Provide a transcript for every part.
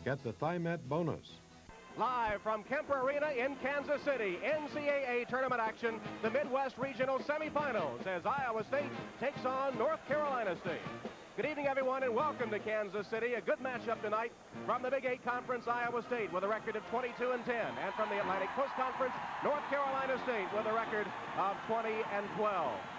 Get the Thimet bonus. Live from Kemper Arena in Kansas City, NCAA tournament action, the Midwest Regional Semifinals as Iowa State takes on North Carolina State. Good evening, everyone, and welcome to Kansas City. A good matchup tonight from the Big 8 Conference, Iowa State with a record of 22-10. And from the Atlantic Coast Conference, North Carolina State with a record of 20-12.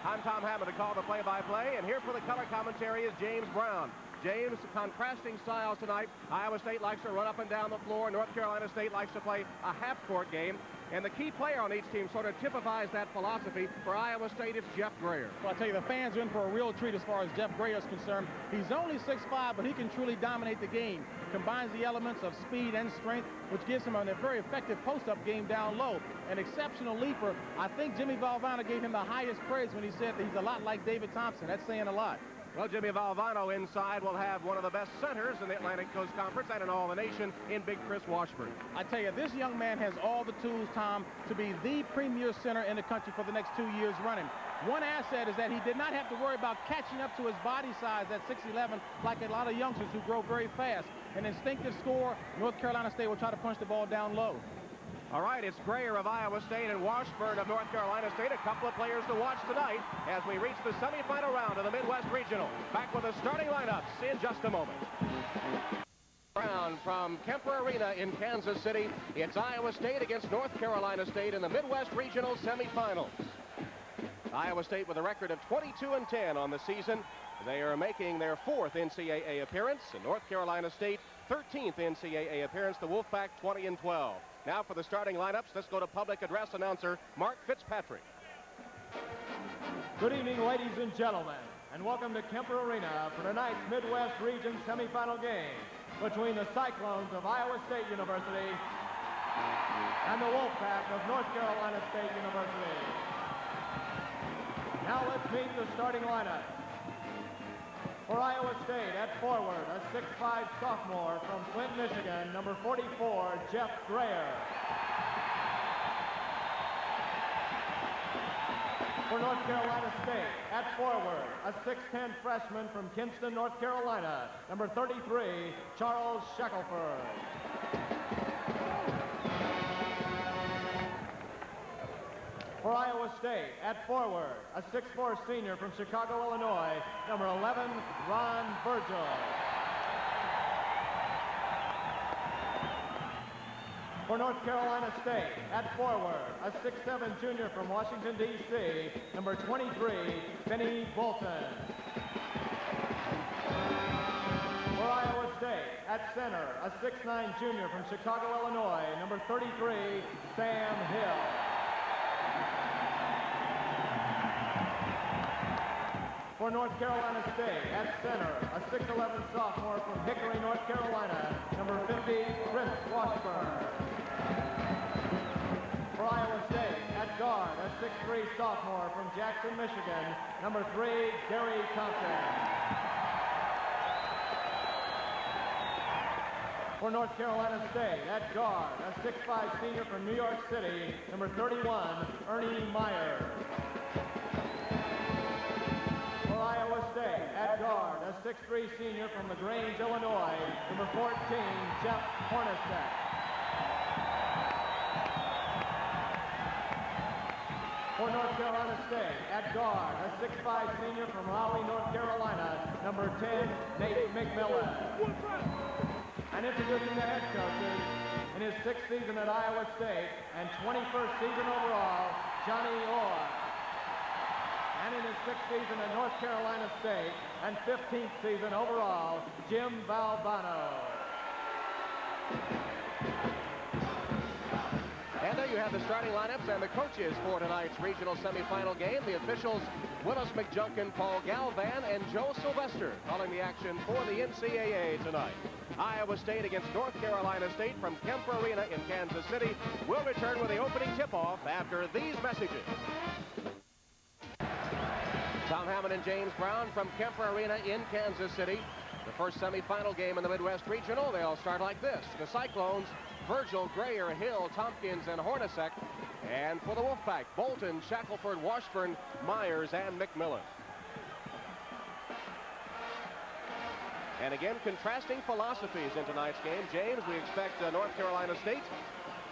I'm Tom Hammond to call the play-by-play, and here for the color commentary is James Brown. James, contrasting styles tonight. Iowa State likes to run up and down the floor. North Carolina State likes to play a half-court game. And the key player on each team sort of typifies that philosophy. For Iowa State, it's Jeff Grayer. Well, I tell you, the fans are in for a real treat as far as Jeff Grayer is concerned. He's only 6'5", but he can truly dominate the game. Combines the elements of speed and strength, which gives him a very effective post-up game down low. An exceptional leaper. I think Jimmy Valvano gave him the highest praise when he said that he's a lot like David Thompson. That's saying a lot. Well, Jimmy Valvano inside will have one of the best centers in the Atlantic Coast Conference and in all the nation in Big Chris Washburn. I tell you, this young man has all the tools, Tom, to be the premier center in the country for the next 2 years running. One asset is that he did not have to worry about catching up to his body size at 6'11", like a lot of youngsters who grow very fast. An instinctive score. North Carolina State will try to punch the ball down low. All right, it's Grayer of Iowa State and Washburn of North Carolina State. A couple of players to watch tonight as we reach the semifinal round of the Midwest Regional. Back with the starting lineups in just a moment. Round from Kemper Arena in Kansas City. It's Iowa State against North Carolina State in the Midwest Regional semifinals. Iowa State with a record of 22-10 on the season. They are making their 4th NCAA appearance, and North Carolina State 13th NCAA appearance. The Wolfpack 20-12. Now for the starting lineups, let's go to public address announcer Mark Fitzpatrick. Good evening, ladies and gentlemen, and welcome to Kemper Arena for tonight's Midwest Region semifinal game between the Cyclones of Iowa State University and the Wolfpack of North Carolina State University. Now let's meet the starting lineup. For Iowa State, at forward, a 6'5" sophomore from Flint, Michigan, number 44, Jeff Grayer. For North Carolina State, at forward, a 6'10" freshman from Kinston, North Carolina, number 33, Charles Shackleford. For Iowa State, at forward, a 6'4" senior from Chicago, Illinois, number 11, Ron Virgil. For North Carolina State, at forward, a 6'7" junior from Washington, D.C., number 23, Bennie Bolton. For Iowa State, at center, a 6'9" junior from Chicago, Illinois, number 33, Sam Hill. For North Carolina State, at center, a 6'11" sophomore from Hickory, North Carolina, number 50, Chris Washburn. For Iowa State, at guard, a 6'3" sophomore from Jackson, Michigan, number 3, Gary Thompkins. For North Carolina State, at guard, a 6'5" senior from New York City, number 31, Ernie Myers. For Iowa State, at guard, a 6'3" senior from LaGrange, Illinois, number 14, Jeff Hornacek. For North Carolina State, at guard, a 6'5" senior from Raleigh, North Carolina, number 10, Nate McMillan. And introducing the head coaches, in his 6th season at Iowa State and 21st season overall, Johnny Orr. And in his 6th season at North Carolina State and 15th season overall, Jim Valvano. And there you have the starting lineups and the coaches for tonight's regional semifinal game. The officials, Willis McJunkin, Paul Galvan, and Joe Sylvester calling the action for the NCAA tonight. Iowa State against North Carolina State from Kemper Arena in Kansas City. We'll return with the opening tip-off after these messages. Tom Hammond and James Brown from Kemper Arena in Kansas City. The first semifinal game in the Midwest Regional. They'll start like this. The Cyclones, Virgil, Grayer, Hill, Thompkins, and Hornacek. And for the Wolfpack, Bolton, Shackleford, Washburn, Myers, and McMillan. And again, contrasting philosophies in tonight's game. James, we expect North Carolina State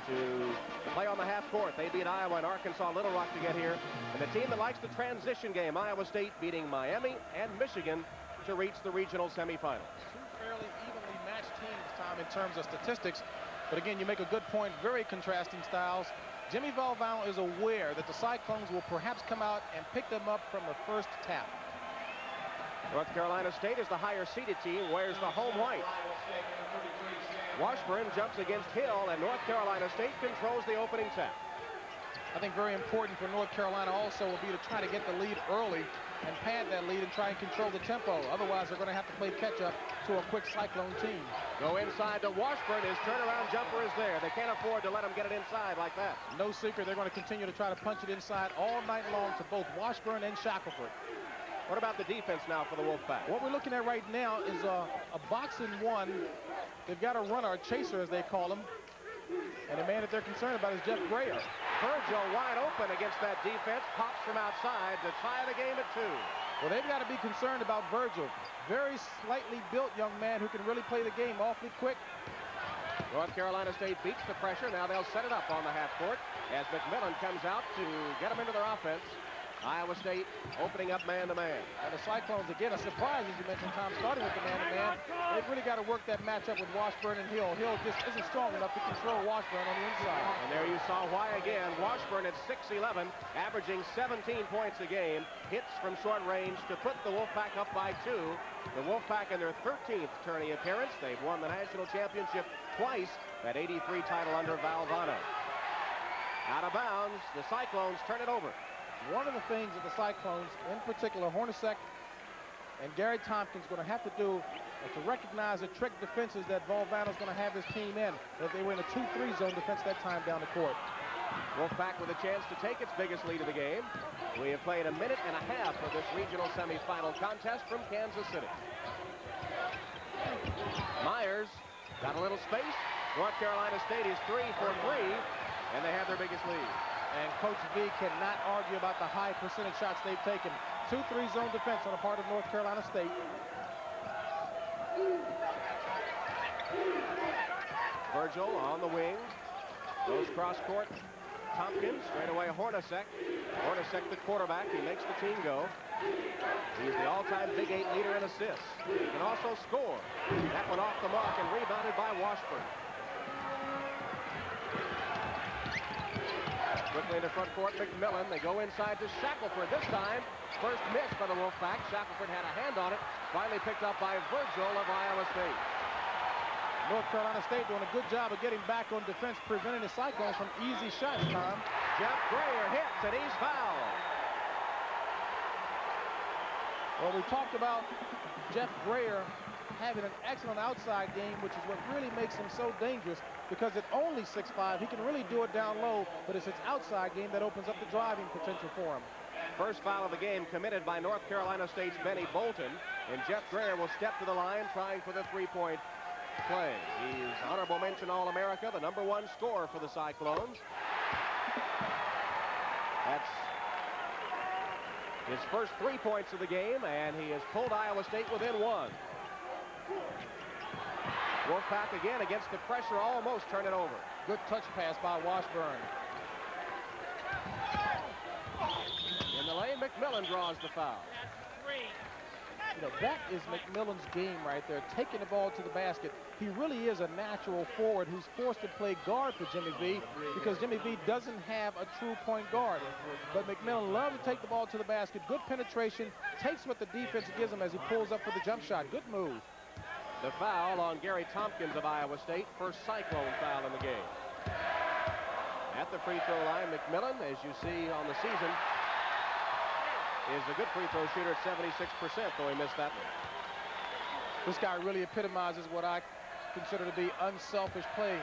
to play on the half court. They beat Iowa and Arkansas Little Rock to get here. And the team that likes the transition game, Iowa State beating Miami and Michigan to reach the regional semifinals. Two fairly evenly matched teams, Tom, in terms of statistics. But again, you make a good point. Very contrasting styles. Jimmy Valvano is aware that the Cyclones will perhaps come out and pick them up from the first tap. North Carolina State is the higher seeded team, wears the home white. Washburn jumps against Hill, and North Carolina State controls the opening tap. I think very important for North Carolina also will be to try to get the lead early and pad that lead and try and control the tempo. Otherwise, they're going to have to play catch-up to a quick Cyclone team. Go inside to Washburn. His turnaround jumper is there. They can't afford to let him get it inside like that. No secret, they're going to continue to try to punch it inside all night long to both Washburn and Shackleford. What about the defense now for the Wolfpack? What we're looking at right now is a box and one. They've got a runner, a chaser as they call him. And the man that they're concerned about is Jeff Grayer. Virgil wide open against that defense. Pops from outside to tie the game at 2. Well, they've got to be concerned about Virgil. Very slightly built young man who can really play the game awfully quick. North Carolina State beats the pressure. Now they'll set it up on the half court as McMillan comes out to get them into their offense. Iowa State opening up man-to-man. And the Cyclones, again, a surprise, as you mentioned, Tom, starting with the man-to-man. They've really got to work that matchup with Washburn and Hill. Hill just isn't strong enough to control Washburn on the inside. And there you saw why again. Washburn at 6'11", averaging 17 points a game. Hits from short range to put the Wolfpack up by 2. The Wolfpack in their 13th tourney appearance. They've won the national championship twice. That 83 title under Valvano. Out of bounds, the Cyclones turn it over. One of the things that the Cyclones, in particular Hornacek and Gary Thompkins, going to have to do is to recognize the trick defenses that Valvano's going to have his team in. If they were in a 2-3 zone defense that time down the court. Wolfpack with a chance to take its biggest lead of the game. We have played a minute and a half of this regional semifinal contest from Kansas City. Myers got a little space. North Carolina State is 3 for 3, and they have their biggest lead. And Coach V cannot argue about the high percentage shots they've taken. 2-3 zone defense on the part of North Carolina State. Virgil on the wing. Goes cross court. Thompkins, straight away Hornacek. Hornacek the quarterback. He makes the team go. He's the all-time Big 8 leader in assists. He can also score. That one off the mark and rebounded by Washburn. Quickly into front court, McMillan. They go inside to Shackleford this time. First miss by the Wolfpack. Shackleford had a hand on it. Finally picked up by Virgil of Iowa State. North Carolina State doing a good job of getting back on defense, preventing the Cyclones from easy shots, Tom. Jeff Grayer hits, and he's fouled. Well, we talked about Jeff Grayer having an excellent outside game, which is what really makes him so dangerous, because at only 6'5", he can really do it down low, but it's his outside game that opens up the driving potential for him. First foul of the game committed by North Carolina State's Bennie Bolton, and Jeff Grayer will step to the line trying for the three-point play. He's honorable mention All-America, the #1 scorer for the Cyclones. That's his first 3 points of the game, and he has pulled Iowa State within 1. Wolfpack again against the pressure, almost turn it over. Good touch pass by Washburn. In the lane, McMillan draws the foul. You know, that is McMillan's game right there, taking the ball to the basket. He really is a natural forward who's forced to play guard for Jimmy V, because Jimmy V doesn't have a true point guard. But McMillan loves to take the ball to the basket. Good penetration, takes what the defense gives him as he pulls up for the jump shot. Good move. The foul on Gary Thompkins of Iowa State, first Cyclone foul in the game. At the free throw line, McMillan, as you see on the season, is a good free throw shooter at 76%, though he missed that one. This guy really epitomizes what I consider to be unselfish play.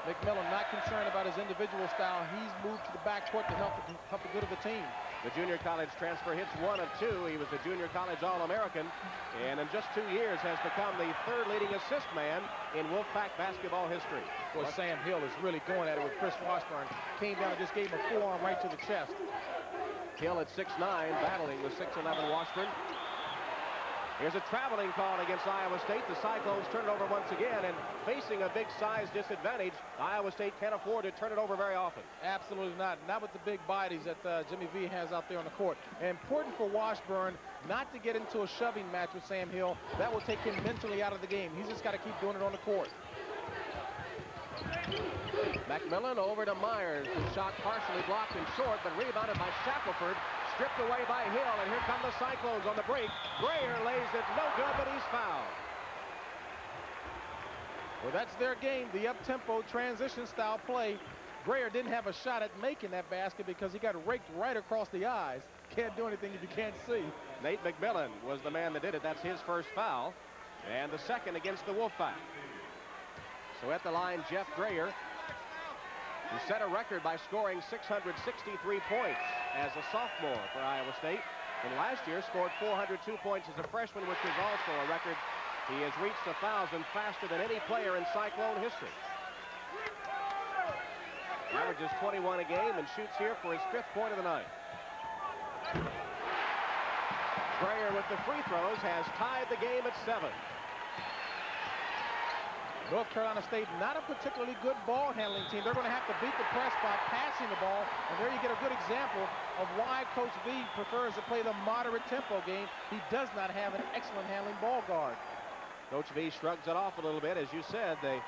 McMillan not concerned about his individual style. He's moved to the backcourt to help the good of the team. The junior college transfer hits 1 of 2. He was a junior college All-American, and in just 2 years has become the 3rd leading assist man in Wolfpack basketball history. Boy, Sam Hill is really going at it with Chris Washburn. Came down and just gave him a forearm right to the chest. Hill at 6'9", battling with 6'11" Washburn. Here's a traveling call against Iowa State. The Cyclones turn it over once again, and facing a big size disadvantage, Iowa State can't afford to turn it over very often. Absolutely not. Not with the big bodies that Jimmy V has out there on the court. And important for Washburn not to get into a shoving match with Sam Hill. That will take him mentally out of the game. He's just got to keep doing it on the court. McMillan over to Myers, who shot partially blocked and short, but rebounded by Shackleford. Stripped away by Hill, and here come the Cyclones on the break. Grayer lays it no good, but he's fouled. Well, that's their game, the up-tempo transition style play. Grayer didn't have a shot at making that basket because he got raked right across the eyes. Can't do anything if you can't see. Nate McMillan was the man that did it. That's his first foul, and the second against the Wolfpack. So at the line, Jeff Grayer, who set a record by scoring 663 points as a sophomore for Iowa State. And last year scored 402 points as a freshman, which is also a record. He has reached 1,000 faster than any player in Cyclone history. Averages 21 a game and shoots here for his 5th point of the night. Grayer with the free throws has tied the game at 7. North Carolina State, not a particularly good ball handling team. They're going to have to beat the press by passing the ball. And there you get a good example of why Coach V prefers to play the moderate tempo game. He does not have an excellent handling ball guard. Coach V shrugs it off a little bit. As you said, they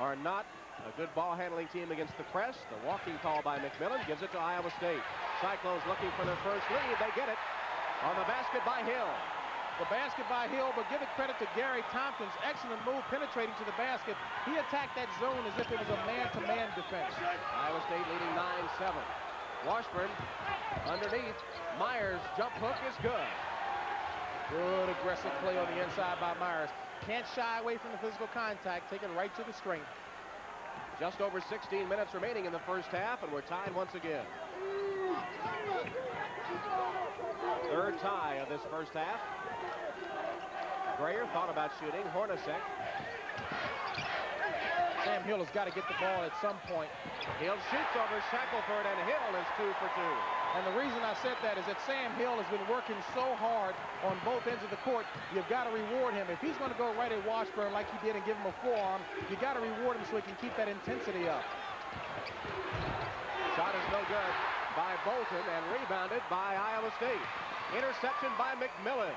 are not a good ball handling team against the press. The walking call by McMillan gives it to Iowa State. Cyclones looking for their first lead. They get it on the basket by Hill. The basket by Hill, but give it credit to Gary Thompkins. Excellent move penetrating to the basket. He attacked that zone as if it was a man-to-man defense. Iowa State leading 9-7. Washburn underneath. Myers' jump hook is good. Good aggressive play on the inside by Myers. Can't shy away from the physical contact. Take it right to the strength. Just over 16 minutes remaining in the first half, and we're tied once again. Third tie of this first half. Grayer thought about shooting. Hornacek. Sam Hill has got to get the ball at some point. Hill shoots over Shackleford, and Hill is 2 for 2. And the reason I said that is that Sam Hill has been working so hard on both ends of the court. You've got to reward him. If he's going to go right at Washburn like he did and give him a forearm, you got to reward him so he can keep that intensity up. Shot is no good by Bolton and rebounded by Iowa State. Interception by McMillan.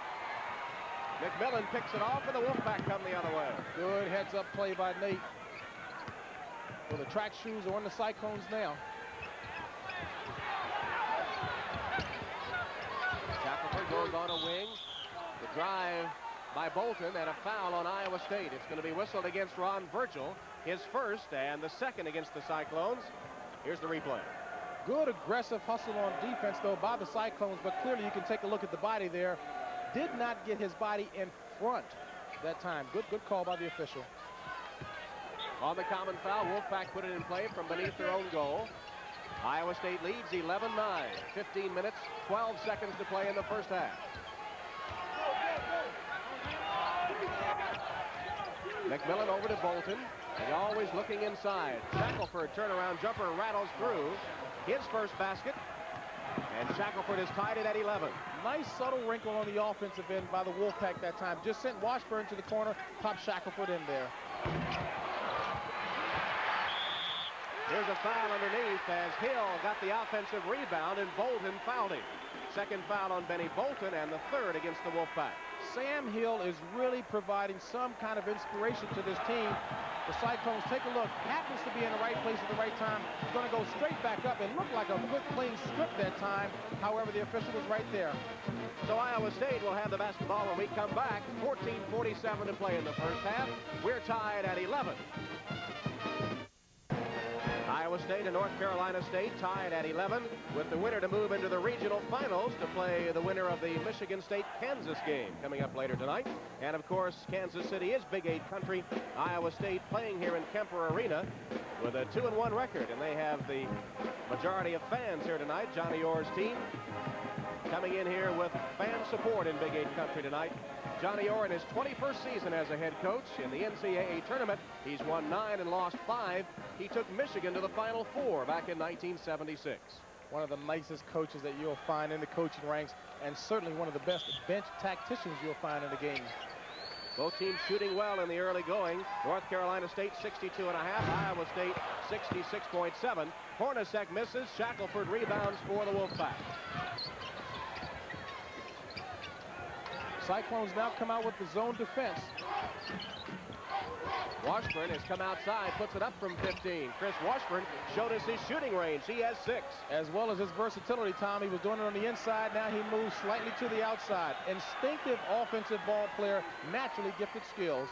McMillan picks it off, and the Wolfpack come the other way. Good heads-up play by Nate. Well, the track shoes are on the Cyclones now. Shackleford goes on a wing. The drive by Bolton and a foul on Iowa State. It's going to be whistled against Ron Virgil, his first and the second against the Cyclones. Here's the replay. Good aggressive hustle on defense, though, by the Cyclones, but clearly you can take a look at the body there. Did not get his body in front that time. Good call by the official. On the common foul, Wolfpack put it in play from beneath their own goal. Iowa State leads 11-9. 15 minutes, 12 seconds to play in the first half. McMillan over to Bolton. And always looking inside. Shackleford turnaround jumper rattles through. His first basket. And Shackleford has tied it at 11. Nice subtle wrinkle on the offensive end by the Wolfpack that time. Just sent Washburn to the corner, popped Shackleford in there. Here's a foul underneath as Hill got the offensive rebound and Bolton fouled him. Second foul on Bennie Bolton and the third against the Wolfpack. Sam Hill is really providing some kind of inspiration to this team. The Cyclones, take a look, happens to be in the right place at the right time. He's going to go straight back up. It looked like a good clean strip that time. However, the official was right there. So Iowa State will have the basketball when we come back. 14:47 to play in the first half. We're tied at 11. Iowa State and North Carolina State tied at 11, with the winner to move into the regional finals to play the winner of the Michigan State-Kansas game coming up later tonight. And of course, Kansas City is Big 8 country. Iowa State playing here in Kemper Arena with a 2-1 record, and they have the majority of fans here tonight. Johnny Orr's team coming in here with fan support in Big 8 country tonight. Johnny Orr in his 21st season as a head coach in the NCAA tournament. He's won 9 and lost 5. He took Michigan to the Final Four back in 1976. One of the nicest coaches that you'll find in the coaching ranks, and certainly one of the best bench tacticians you'll find in the game. Both teams shooting well in the early going. North Carolina State 62.5, Iowa State 66.7. Hornacek misses. Shackleford rebounds for the Wolfpack. Cyclones now come out with the zone defense. Washburn has come outside, puts it up from 15. Chris Washburn showed us his shooting range. He has 6. As well as his versatility, Tom. He was doing it on the inside. Now he moves slightly to the outside. Instinctive offensive ball player, naturally gifted skills.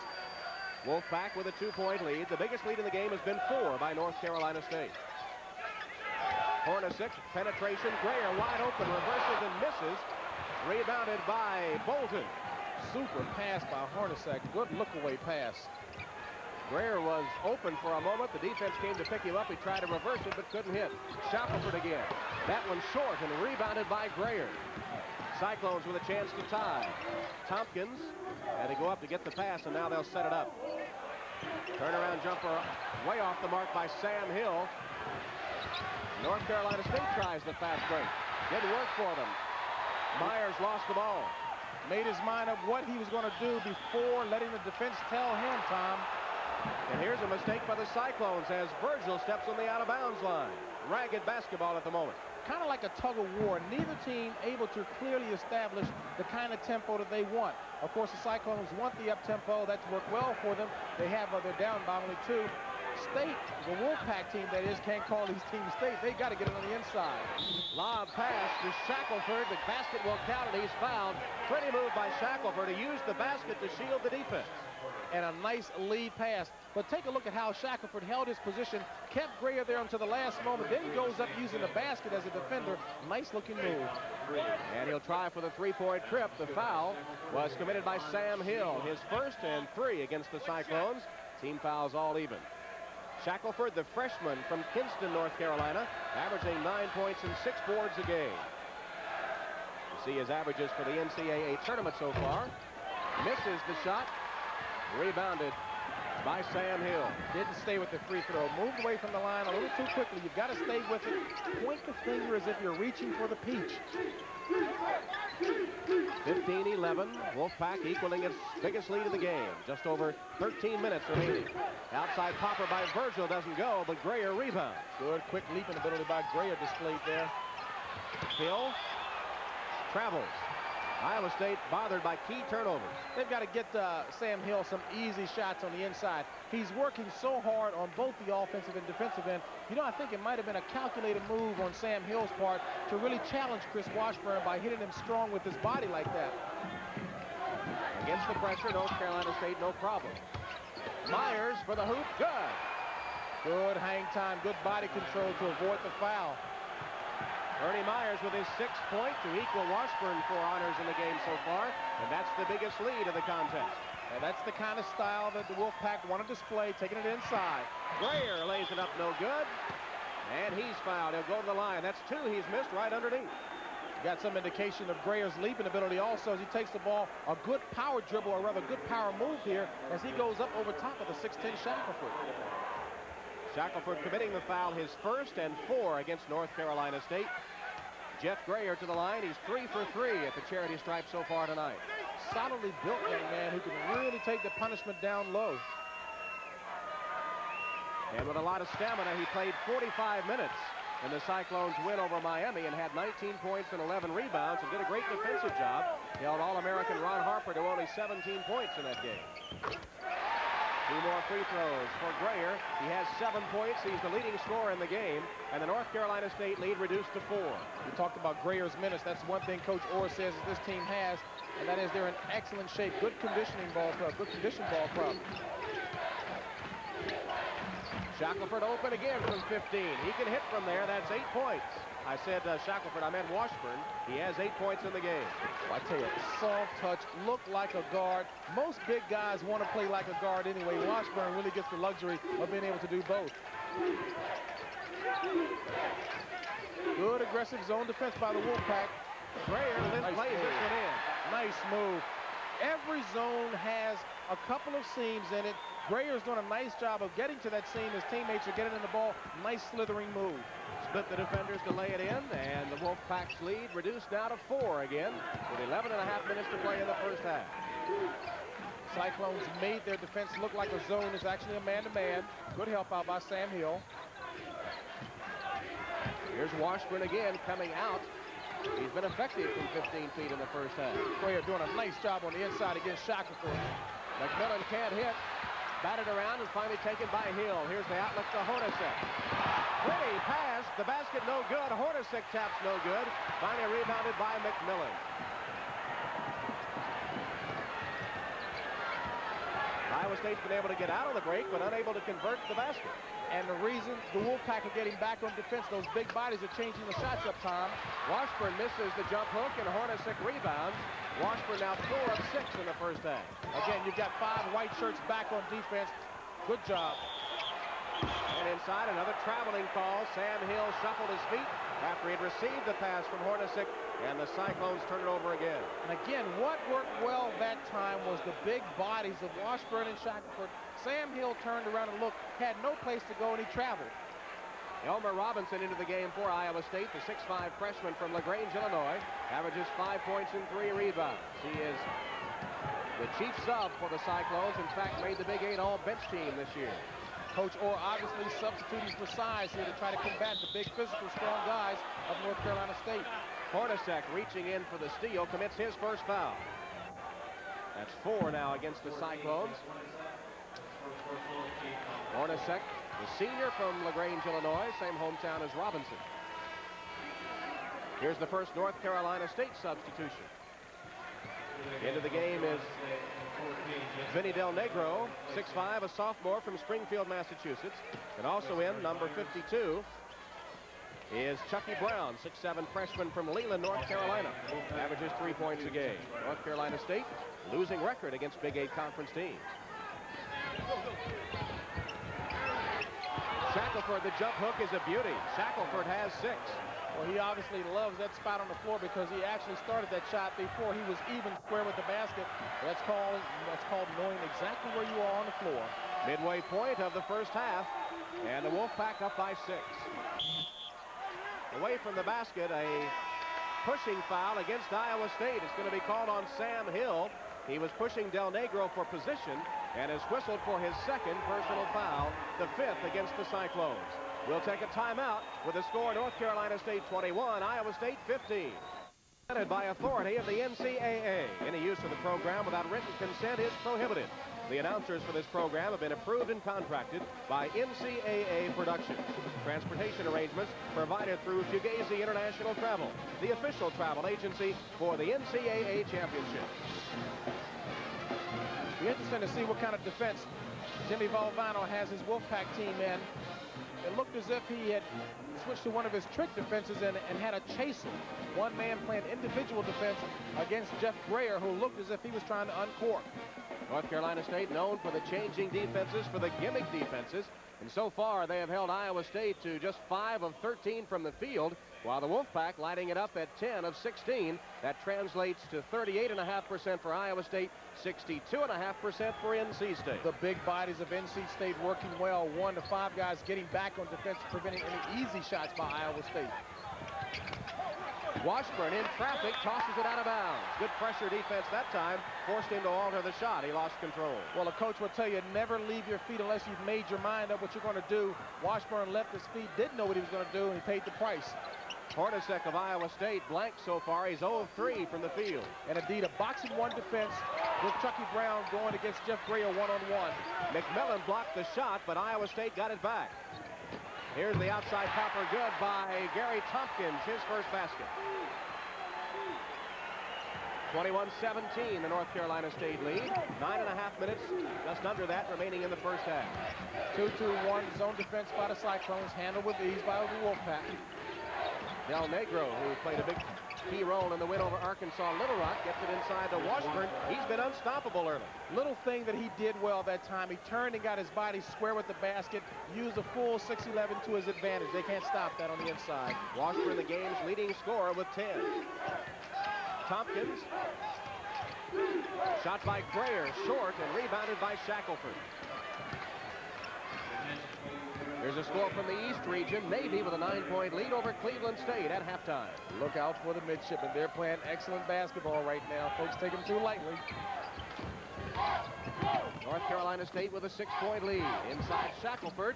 Wolfpack with a 2-point lead. The biggest lead in the game has been 4 by North Carolina State. Hornacek, penetration. Greer wide open, reverses and misses. Rebounded by Bolton. Super pass by Hornacek. Good look-away pass. Greer was open for a moment. The defense came to pick him up. He tried to reverse it, but couldn't hit. Shackleford again. That one short and rebounded by Greer. Cyclones with a chance to tie. Thompkins had to go up to get the pass, and now they'll set it up. Turnaround jumper way off the mark by Sam Hill. North Carolina State tries the fast break. Didn't work for them. Myers lost the ball. Made his mind up what he was going to do before letting the defense tell him, Tom. And here's a mistake by the Cyclones as Virgil steps on the out-of-bounds line. Ragged basketball at the moment. Kind of like a tug of war. Neither team able to clearly establish the kind of tempo that they want. Of course, the Cyclones want the up-tempo. That's worked well for them. They have they're down by only 2. State, the Wolfpack team that is, can't call these teams State. They got to get it on the inside. Lob pass to Shackleford. The basket will count, and he's fouled. Pretty move by Shackleford to use the basket to shield the defense. And a nice lead pass. But take a look at how Shackleford held his position, kept Greer there until the last moment, then goes up using the basket as a defender. Nice looking move. And he'll try for the 3-point trip. The foul was committed by Sam Hill. His first and 3 against the Cyclones. Team fouls all even. Shackleford, the freshman from Kinston, North Carolina, averaging 9 points and 6 boards a game. You see his averages for the NCAA tournament so far. Misses the shot. Rebounded by Sam Hill. Didn't stay with the free throw. Moved away from the line a little too quickly. You've got to stay with it. Point the finger as if you're reaching for the peach. 15-11. Wolfpack equaling its biggest lead of the game. Just over 13 minutes remaining. Outside popper by Virgil doesn't go, but Greer rebounds. Good quick leaping ability by Greer displayed there. Hill travels. Iowa State bothered by key turnovers. They've got to get Sam Hill some easy shots on the inside. He's working so hard on both the offensive and defensive end. You know, I think it might have been a calculated move on Sam Hill's part to really challenge Chris Washburn by hitting him strong with his body like that. Against the pressure, North Carolina State, no problem. Myers for the hoop, good. Good hang time, good body control to avoid the foul. Ernie Myers with his 6th point to equal Washburn for honors in the game so far, and that's the biggest lead of the contest. And that's the kind of style that the Wolfpack want to display, taking it inside. Greer lays it up, no good, and he's fouled. He'll go to the line. That's 2 he's missed right underneath. Got some indication of Greer's leaping ability also as he takes the ball. A good power dribble, or rather good power move here as he goes up over top of the 6'10 Shackleford. Shackleford committing the foul, his first and 4 against North Carolina State. Jeff Greer to the line. He's 3 for 3 at the charity stripe so far tonight. Solidly built young man who can really take the punishment down low. And with a lot of stamina, he played 45 minutes in the Cyclones' win over Miami and had 19 points and 11 rebounds and did a great defensive job. He held All-American Ron Harper to only 17 points in that game. 2 more free throws for Greer. He has 7 points. He's the leading scorer in the game. And the North Carolina State lead reduced to 4. We talked about Greer's minutes. That's one thing Coach Orr says that this team has, and that is they're in excellent shape. Good conditioning ball club, good condition ball club. Shackleford open again from 15. He can hit from there. That's 8 points. I said Shackleford, I meant Washburn. He has 8 points in the game. Well, I tell you, soft touch, look like a guard. Most big guys want to play like a guard anyway. Washburn really gets the luxury of being able to do both. Good aggressive zone defense by the Wolfpack. Greer plays this one in. Nice move. Every zone has a couple of seams in it. Greer's doing a nice job of getting to that seam. His teammates are getting in the ball. Nice slithering move. split the defenders to lay it in, and the Wolfpack's lead reduced now to 4 again, with 11.5 minutes to play in the first half. Cyclones made their defense look like a zone. It's actually a man-to-man. Good help out by Sam Hill. Here's Washburn again coming out. He's been effective from 15 feet in the first half. Grayer doing a nice job on the inside against Shackleford. McMillan can't hit. Batted around and finally taken by Hill. Here's the outlet to Hornacek. Vinny passed. The basket no good. Hornacek taps no good. Finally rebounded by McMillan. Iowa State's been able to get out of the break, but unable to convert the basket. And the reason the Wolfpack are getting back on defense, those big bodies are changing the shots up, Tom. Washburn misses the jump hook, and Hornacek rebounds. Washburn now 4 of 6 in the first half. Again, you've got 5 white shirts back on defense. Good job. And inside, another traveling call. Sam Hill shuffled his feet after he had received the pass from Hornacek, and the Cyclones turn it over again. And again, what worked well that time was the big bodies of Washburn and Shackleford. Sam Hill turned around and looked, had no place to go, and he traveled. Elmer Robinson into the game for Iowa State, the 6'5 freshman from LaGrange, Illinois, averages 5 points and 3 rebounds. He is the chief sub for the Cyclones. In fact, made the Big 8 all-bench team this year. Coach Orr obviously substituting for size here to try to combat the big physical strong guys of North Carolina State. Hornacek reaching in for the steal, commits his first foul. That's 4 now against the Cyclones. Hornacek, the senior from LaGrange, Illinois, same hometown as Robinson. Here's the first North Carolina State substitution. Into the game is Vinny Del Negro, 6'5", a sophomore from Springfield, Massachusetts. And also in, number 52, is Chucky Brown, 6'7" freshman from Leland, North Carolina. Averages 3 points a game. North Carolina State losing record against Big 8 conference teams. Shackleford, the jump hook is a beauty. Shackleford has 6. Well, he obviously loves that spot on the floor because he actually started that shot before he was even square with the basket. That's called knowing exactly where you are on the floor. Midway point of the first half, and the Wolfpack up by 6. Away from the basket, a pushing foul against Iowa State. It's going to be called on Sam Hill. He was pushing Del Negro for position and has whistled for his second personal foul, the 5th against the Cyclones. We'll take a timeout with the score North Carolina State 21, Iowa State 15. Presented by authority of the NCAA. Any use of the program without written consent is prohibited. The announcers for this program have been approved and contracted by NCAA Productions. Transportation arrangements provided through Fugazi International Travel, the official travel agency for the NCAA Championship. It'll be interesting to see what kind of defense Jimmy Valvano has his Wolfpack team in. It looked as if he had switched to one of his trick defenses and had a chaser. One man playing individual defense against Jeff Grayer, who looked as if he was trying to uncork. North Carolina State known for the changing defenses, for the gimmick defenses. And so far, they have held Iowa State to just 5 of 13 from the field, while the Wolfpack lighting it up at 10 of 16. That translates to 38.5% for Iowa State, 62.5% for NC State. The big bodies of NC State working well. 1 to 5 guys getting back on defense, preventing any easy shots by Iowa State. Washburn in traffic, tosses it out of bounds. Good pressure defense that time, forced him to alter the shot. He lost control. Well, the coach will tell you, never leave your feet unless you've made your mind up what you're going to do. Washburn left his feet, didn't know what he was going to do, and he paid the price. Hornacek of Iowa State blank so far. He's 0 of 3 from the field. And indeed, a boxing one defense with Chucky Brown going against Jeff Grayer one-on-one. McMillan blocked the shot, but Iowa State got it back. Here's the outside popper, good by Gary Thompkins, his first basket. 21-17, the North Carolina State lead. 9.5 minutes, just under that, remaining in the first half. 2-2-1 zone defense by the Cyclones, handled with ease by the Wolfpack. Del Negro, who played a big key role in the win over Arkansas Little Rock, gets it inside to Washburn. He's been unstoppable early. Little thing that he did well that time. He turned and got his body square with the basket, used a full 6'11" to his advantage. They can't stop that on the inside. Washburn, the game's leading scorer with 10. Thompkins. Shot by Grayer, short, and rebounded by Shackleford. Here's a score from the East region. Navy with a 9-point lead over Cleveland State at halftime. Look out for the midshipmen. They're playing excellent basketball right now. Folks, take them too lightly. North Carolina State with a 6-point lead. Inside Shackleford.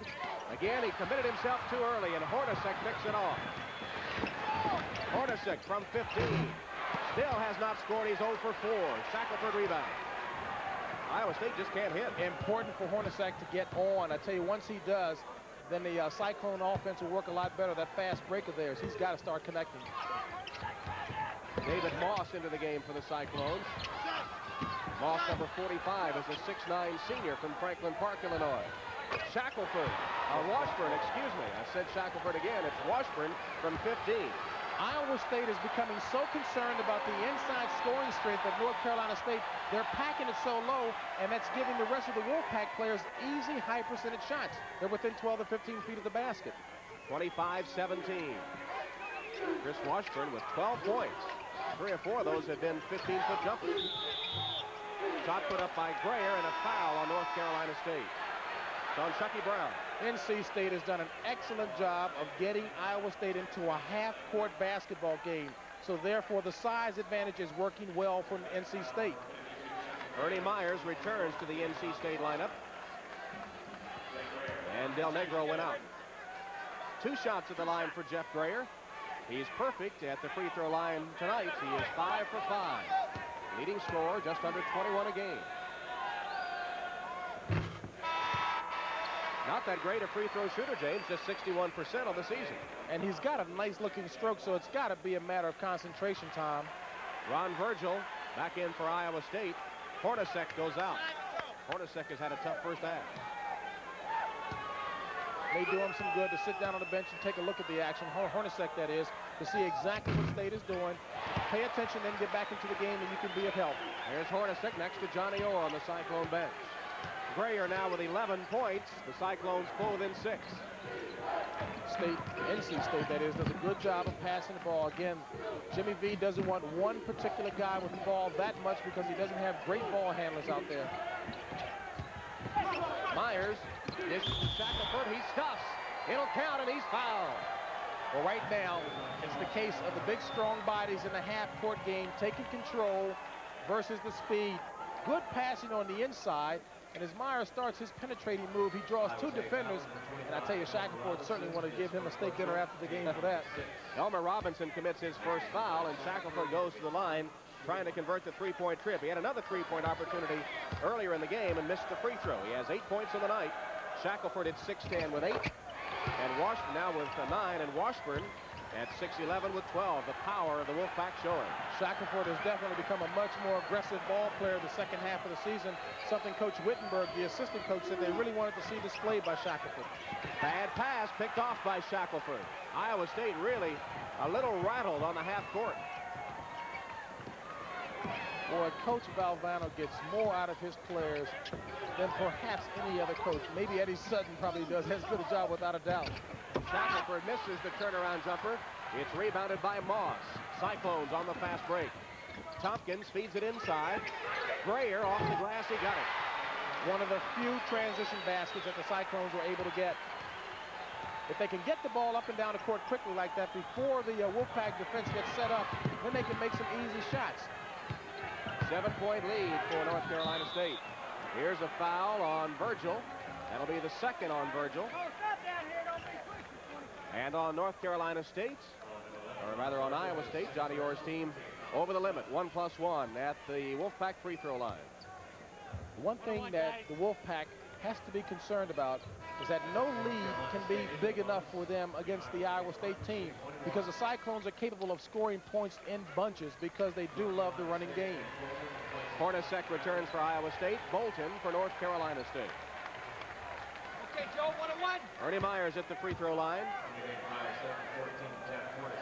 Again, he committed himself too early, and Hornacek picks it off. Hornacek from 15. Still has not scored. He's 0 for 4. Shackleford rebound. Iowa State just can't hit. Important for Hornacek to get on. I tell you, once he does, then the Cyclone offense will work a lot better. That fast break of theirs, he's got to start connecting. David Moss into the game for the Cyclones. Moss, number 45, is a 6'9" senior from Franklin Park, Illinois. Shackleford, Washburn, excuse me. I said Shackleford again. It's Washburn from 15. Iowa State is becoming so concerned about the inside scoring strength of North Carolina State. They're packing it so low, and that's giving the rest of the Wolfpack players easy, high percentage shots. They're within 12 to 15 feet of the basket. 25-17. Chris Washburn with 12 points. 3 or 4 of those have been 15-foot jumpers. Shot put up by Grayer, and a foul on North Carolina State. It's on Chucky Brown. NC State has done an excellent job of getting Iowa State into a half-court basketball game. So therefore, the size advantage is working well for NC State. Ernie Myers returns to the NC State lineup. And Del Negro went out. 2 shots at the line for Jeff Grayer. He's perfect at the free throw line tonight. He is 5 for 5. Leading scorer, just under 21 a game. Not that great a free throw shooter, James, just 61% on the season. And he's got a nice looking stroke, so it's got to be a matter of concentration time. Ron Virgil back in for Iowa State. Hornacek goes out. Hornacek has had a tough first half. May do him some good to sit down on the bench and take a look at the action. Hornacek, that is, to see exactly what State is doing. Pay attention, then get back into the game, and you can be of help. Here's Hornacek next to Johnny Orr on the Cyclone bench. Grayer now with 11 points. The Cyclones pull within 6. NC State, that is, does a good job of passing the ball. Again, Jimmy V doesn't want one particular guy with the ball that much because he doesn't have great ball handlers out there. Myers dishes to Shackleford. He stuffs. It'll count, and he's fouled. Well, right now, it's the case of the big, strong bodies in the half-court game taking control versus the speed. Good passing on the inside. And as Myers starts his penetrating move, he draws 2 defenders. And I tell you, Shackleford certainly want to give him a steak dinner after the game for that. Elmer Robinson commits his first foul, and Shackleford goes to the line trying to convert the 3-point trip. He had another 3-point opportunity earlier in the game and missed the free throw. He has 8 points in the night. Shackleford at 6'10" with 8. And Washburn now with 9, and Washburn at 6'11" with 12. The power of the Wolfpack showing. Shackleford has definitely become a much more aggressive ball player the second half of the season. Something Coach Wittenberg, the assistant coach, said they really wanted to see displayed by Shackleford. Bad pass picked off by Shackleford. Iowa State really a little rattled on the half court. Boy, Coach Valvano gets more out of his players than perhaps any other coach. Maybe Eddie Sutton probably does as good a job without a doubt. Shackleford misses the turnaround jumper. It's rebounded by Moss. Cyclones on the fast break. Thompkins feeds it inside. Grayer off the glass, he got it. One of the few transition baskets that the Cyclones were able to get. If they can get the ball up and down the court quickly like that before the Wolfpack defense gets set up, then they can make some easy shots. 7-point lead for North Carolina State. Here's a foul on Virgil. That'll be the second on Virgil. And on North Carolina State, or rather on Iowa State, Johnny Orr's team over the limit, 1+1 at the Wolfpack free throw line. One thing that the Wolfpack has to be concerned about is that no lead can be big enough for them against the Iowa State team, because the Cyclones are capable of scoring points in bunches because they do love the running game. Hornacek returns for Iowa State. Bolton for North Carolina State. Okay, Joe, 1-1. Ernie Myers at the free throw line.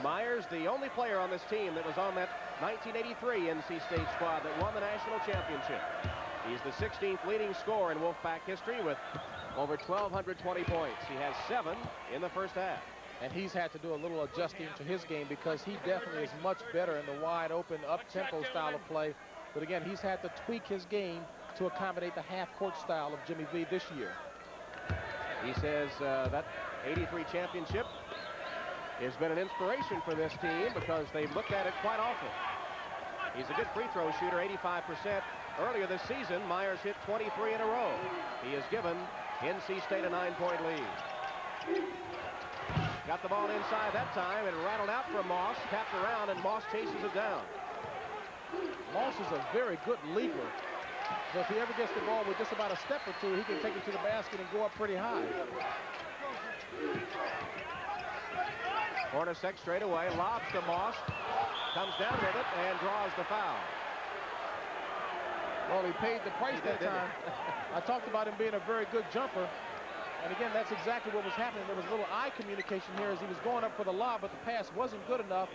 Myers, the only player on this team that was on that 1983 NC State squad that won the national championship. He's the 16th leading scorer in Wolfpack history with over 1,220 points. He has 7 in the first half. And he's had to do a little adjusting to his game because he definitely is much better in the wide open up-tempo style of play. But again, he's had to tweak his game to accommodate the half-court style of Jimmy V this year. He says that '83 championship has been an inspiration for this team because they've looked at it quite often. He's a good free throw shooter, 85%. Earlier this season, Myers hit 23 in a row. He has given NC State a 9-point lead. Got the ball inside that time and rattled out from Moss, tapped around, and Moss chases it down. Moss is a very good leaper. So if he ever gets the ball with just about a step or two, he can take it to the basket and go up pretty high. Hornacek straight away, lobs to Moss, comes down with it, and draws the foul. Well, he paid the price that time. I talked about him being a very good jumper. And again, that's exactly what was happening. There was a little eye communication here as he was going up for the lob, but the pass wasn't good enough.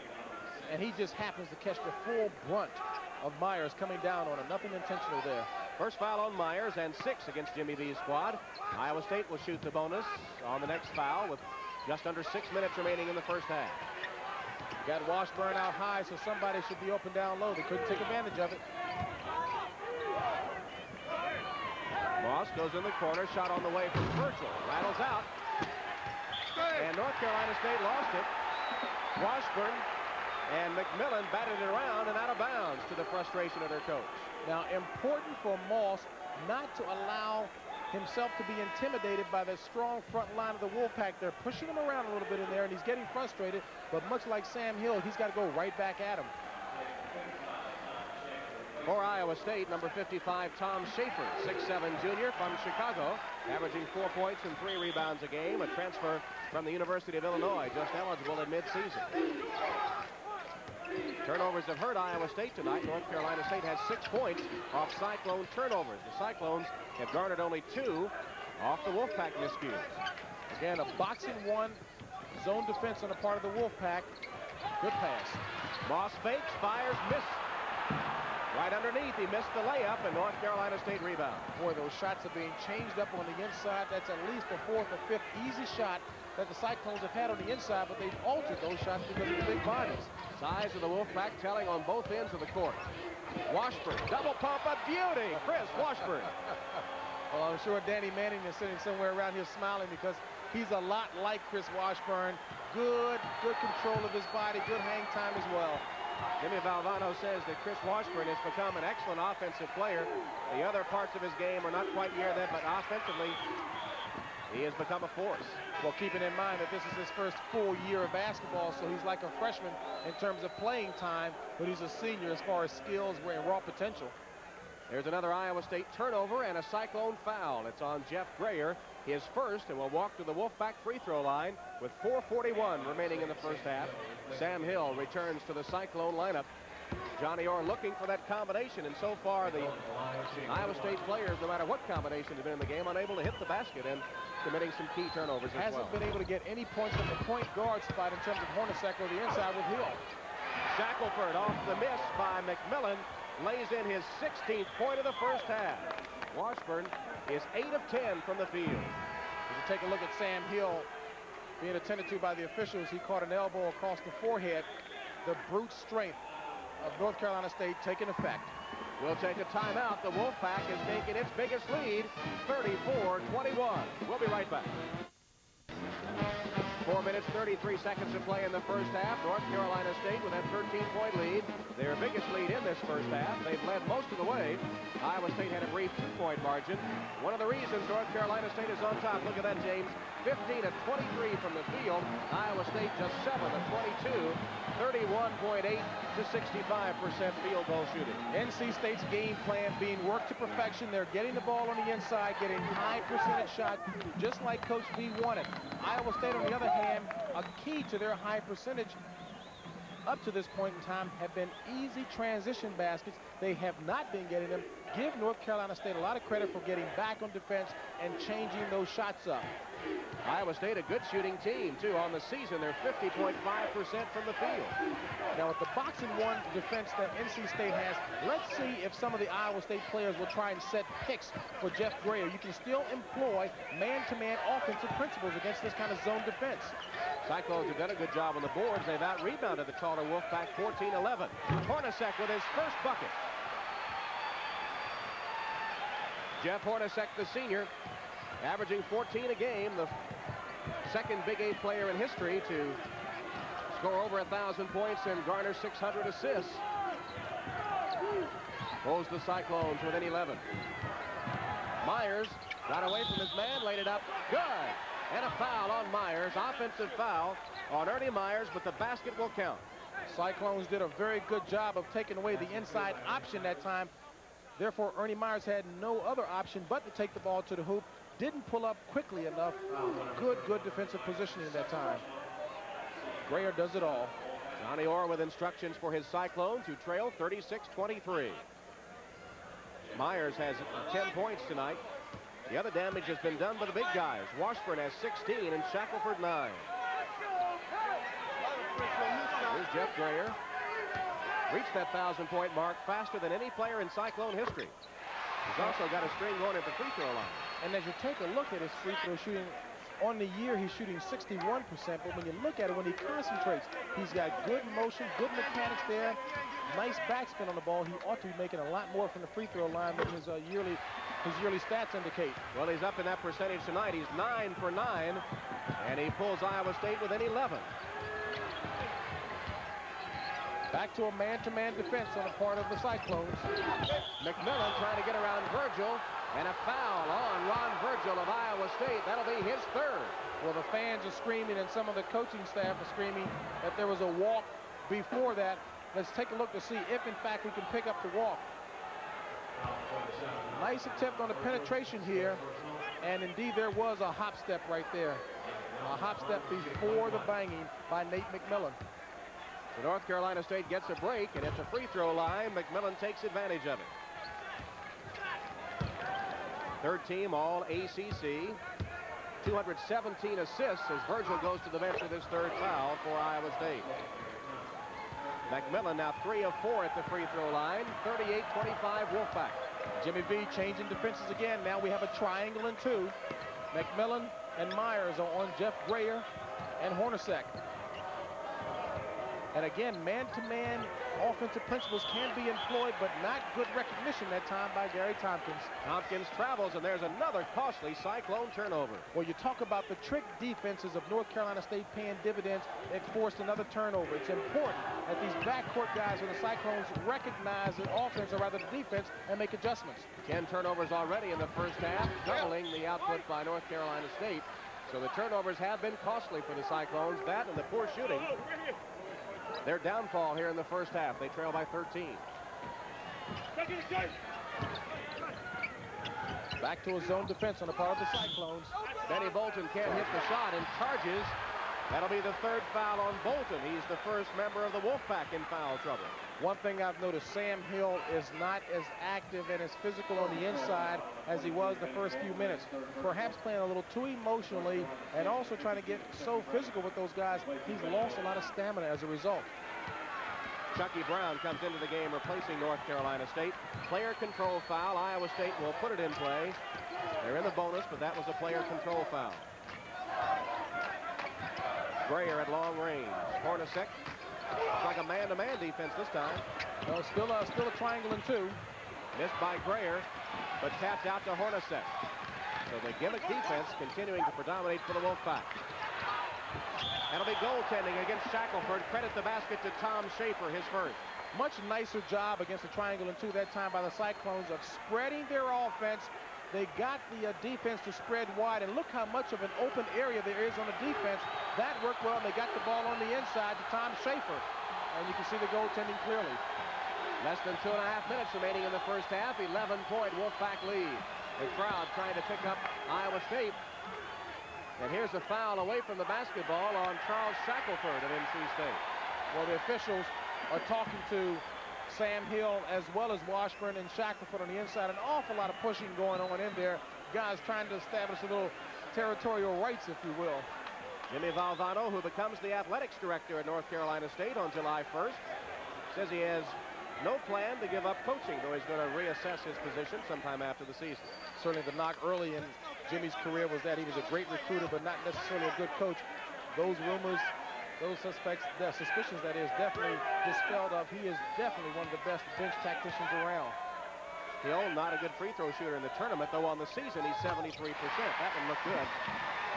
And he just happens to catch the full brunt of Myers coming down on him. Nothing intentional there. First foul on Myers and 6 against Jimmy V's squad. Iowa State will shoot the bonus on the next foul with just under 6 minutes remaining in the first half. Got Washburn out high, so somebody should be open down low. They couldn't take advantage of it. Moss goes in the corner, shot on the way from Virgil. Rattles out. And North Carolina State lost it. Washburn and McMillan batted it around and out of bounds to the frustration of their coach. Now, important for Moss not to allow himself to be intimidated by the strong front line of the Wolfpack. They're pushing him around a little bit in there, and he's getting frustrated. But much like Sam Hill, he's got to go right back at him. For Iowa State, number 55, Tom Schafer, 6'7" junior from Chicago, averaging 4 points and 3 rebounds a game, a transfer from the University of Illinois, just eligible in midseason. Turnovers have hurt Iowa State tonight. North Carolina State has 6 points off Cyclone turnovers. The Cyclones have garnered only 2 off the Wolfpack miscues. Again, a boxing one, zone defense on the part of the Wolfpack. Good pass. Moss fakes, fires, missed. Right underneath, he missed the layup, and North Carolina State rebound. Boy, those shots are being changed up on the inside. That's at least the 4th or 5th easy shot that the Cyclones have had on the inside, but they've altered those shots because of the big bodies. Size of the Wolfpack telling on both ends of the court. Washburn, double pump, a beauty. Chris Washburn. Well, I'm sure Danny Manning is sitting somewhere around here smiling because he's a lot like Chris Washburn. Good control of his body, good hang time as well. Jimmy Valvano says that Chris Washburn has become an excellent offensive player. The other parts of his game are not quite near that, but offensively, he has become a force. Well, keeping in mind that this is his first full year of basketball, so he's like a freshman in terms of playing time, but he's a senior as far as skills and raw potential. There's another Iowa State turnover and a Cyclone foul. It's on Jeff Grayer, his first, and will walk to the Wolfpack free throw line with 4:41 remaining in the first half. Sam Hill returns to the Cyclone lineup. Johnny Orr looking for that combination, and so far the Iowa State players, no matter what combination has been in the game, unable to hit the basket and committing some key turnovers as well. Hasn't been able to get any points from the point guard spot in terms of Hornacek or the inside with Hill. Shackleford off the miss by McMillan, lays in his 16th point of the first half. Washburn is 8 of 10 from the field. As you take a look at Sam Hill being attended to by the officials, he caught an elbow across the forehead. The brute strength of North Carolina State taking effect. We'll take a timeout. The Wolfpack is taking its biggest lead, 34-21. We'll be right back. 4 minutes, 33 seconds to play in the first half. North Carolina State with that 13-point lead. Their biggest lead in this first half. They've led most of the way. Iowa State had a brief 2-point margin. One of the reasons North Carolina State is on top. Look at that, James. 15 of 23 from the field. Iowa State just 7 of 22. 31.8 to 65% field goal shooting. NC State's game plan being worked to perfection. They're getting the ball on the inside, getting high percentage shots, just like Coach V wanted. Iowa State, on the other hand, a key to their high percentage up to this point in time have been easy transition baskets. They have not been getting them. Give North Carolina State a lot of credit for getting back on defense and changing those shots up. Iowa State, a good shooting team, too. On the season, they're 50.5% from the field. Now, with the boxing one defense that NC State has, let's see if some of the Iowa State players will try and set picks for Jeff Grayer. You can still employ man-to-man offensive principles against this kind of zone defense. Cyclones have done a good job on the boards. They've out-rebounded the taller Wolfpack 14-11. Hornacek with his first bucket. Jeff Hornacek, the senior, averaging 14 a game, the second Big 8 player in history to score over 1,000 points and garner 600 assists. Goes the Cyclones with an 11. Myers got away from his man, laid it up. Good. And a foul on Myers. Offensive foul on Ernie Myers, but the basket will count. Cyclones did a very good job of taking away the inside option that time. Therefore, Ernie Myers had no other option but to take the ball to the hoop. Didn't pull up quickly enough. Good defensive positioning that time. Grayer does it all. Johnny Orr with instructions for his Cyclones, who trail 36-23. Myers has 10 points tonight. The other damage has been done by the big guys. Washburn has 16 and Shackleford 9. Here's Jeff Grayer. Reached that 1,000-point mark faster than any player in Cyclone history. He's also got a string going at the free throw line. And as you take a look at his free throw shooting, on the year he's shooting 61%, but when you look at it, when he concentrates, he's got good motion, good mechanics there, nice backspin on the ball. He ought to be making a lot more from the free throw line than his yearly stats indicate. Well, he's up in that percentage tonight. He's 9 for 9, and he pulls Iowa State with an 11. Back to a man-to-man defense on the part of the Cyclones. McMillan trying to get around Virgil, and a foul on Ron Virgil of Iowa State. That'll be his third. Well, the fans are screaming, and some of the coaching staff are screaming that there was a walk before that. Let's take a look to see if, in fact, we can pick up the walk. Nice attempt on the penetration here, and indeed there was a hop step right there. A hop step before the banging by Nate McMillan. So North Carolina State gets a break, and at the free throw line, McMillan takes advantage of it. Third team all ACC. 217 assists as Virgil goes to the bench with his third foul for Iowa State. McMillan now 3 of 4 at the free throw line. 38-25 Wolfpack. Jimmy V changing defenses again. Now we have a triangle and 2. McMillan and Myers are on Jeff Grayer and Hornacek. And again, man-to-man offensive principles can be employed, but not good recognition that time by Gary Thompkins. Tompkins travels, and there's another costly Cyclone turnover. Well, you talk about the trick defenses of North Carolina State paying dividends. It forced another turnover. It's important that these backcourt guys of the Cyclones recognize the offense, or rather the defense, and make adjustments. 10 turnovers already in the first half, doubling the output by North Carolina State. So the turnovers have been costly for the Cyclones. That and the poor shooting. Their downfall here in the first half. They trail by 13. Back to a zone defense on the part of the Cyclones. Bennie Bolton can't hit the shot and charges. That'll be the third foul on Bolton. He's the first member of the Wolfpack in foul trouble. One thing I've noticed, Sam Hill is not as active and as physical on the inside as he was the first few minutes. Perhaps playing a little too emotionally and also trying to get so physical with those guys. He's lost a lot of stamina as a result. Chucky Brown comes into the game replacing North Carolina State. Player control foul. Iowa State will put it in play. They're in the bonus, but that was a player control foul. Grayer at long range. Hornacek. It's like a man-to-man defense this time. Well, still a triangle and 2. Missed by Grayer, but tapped out to Hornacek. So the gimmick defense continuing to predominate for the Wolfpack. That'll be goaltending against Shackleford. Credit the basket to Tom Schafer, his first. Much nicer job against the triangle and 2 that time by the Cyclones of spreading their offense. They got the defense to spread wide, and look how much of an open area there is on the defense. That worked well. They got the ball on the inside to Tom Schafer, and you can see the goaltending clearly. Less than 2.5 minutes remaining in the first half. 11-point Wolfpack lead. The crowd trying to pick up Iowa State. And here's a foul away from the basketball on Charles Shackleford of NC State. Well, the officials are talking to Sam Hill as well as Washburn and Shackleford on the inside. An awful lot of pushing going on in there. Guys trying to establish a little territorial rights, if you will. Jimmy Valvano, who becomes the athletics director at North Carolina State on July 1st, says he has no plan to give up coaching, though he's going to reassess his position sometime after the season. Certainly the knock early in Jimmy's career was that he was a great recruiter, but not necessarily a good coach. Those rumors, those suspects, the suspicions that is definitely dispelled of. He is definitely one of the best bench tacticians around. Hill, not a good free throw shooter in the tournament, though on the season he's 73%. That one looked good.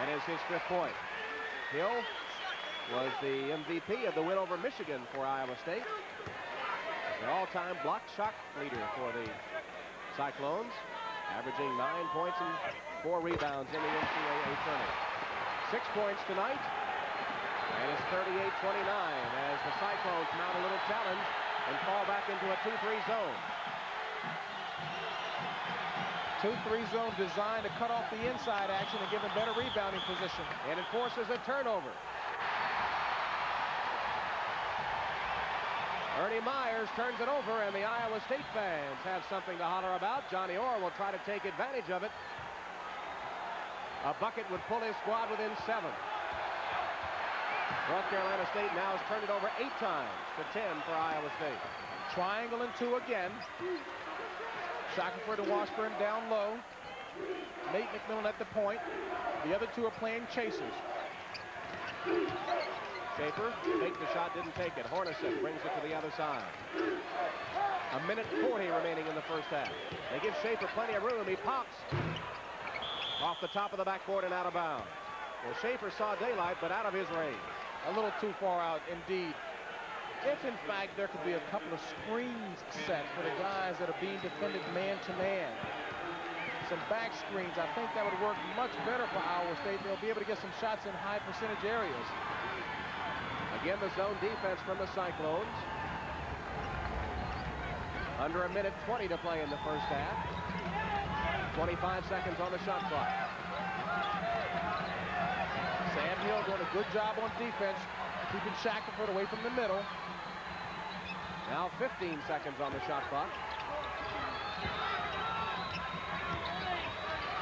And is his 5th point. Hill was the MVP of the win over Michigan for Iowa State. The all-time block shot leader for the Cyclones, averaging 9 points and 4 rebounds in the NCAA tournament. 6 points tonight, and it's 38-29 as the Cyclones mount a little challenge and fall back into a 2-3 zone. 2-3 zone designed to cut off the inside action and give them better rebounding position. And it forces a turnover. Ernie Myers turns it over, and the Iowa State fans have something to holler about. Johnny Orr will try to take advantage of it. A bucket would pull his squad within 7. North Carolina State now has turned it over 8 times to 10 for Iowa State. Triangle and 2 again. Shackleford and Washburn down low. Nate McMillan at the point. The other 2 are playing chasers. Schafer faked the shot, didn't take it. Hornacek brings it to the other side. 1:40 remaining in the first half. They give Schafer plenty of room. He pops off the top of the backboard and out of bounds. Well, Schafer saw daylight, but out of his range. A little too far out, indeed. If, in fact, there could be a couple of screens set for the guys that are being defended man-to-man. Some back screens, I think that would work much better for Iowa State. They'll be able to get some shots in high percentage areas. Again, the zone defense from the Cyclones. Under 1:20 to play in the first half. 25 seconds on the shot clock. Sam Hill doing a good job on defense, keeping Shackleford away from the middle. Now 15 seconds on the shot clock.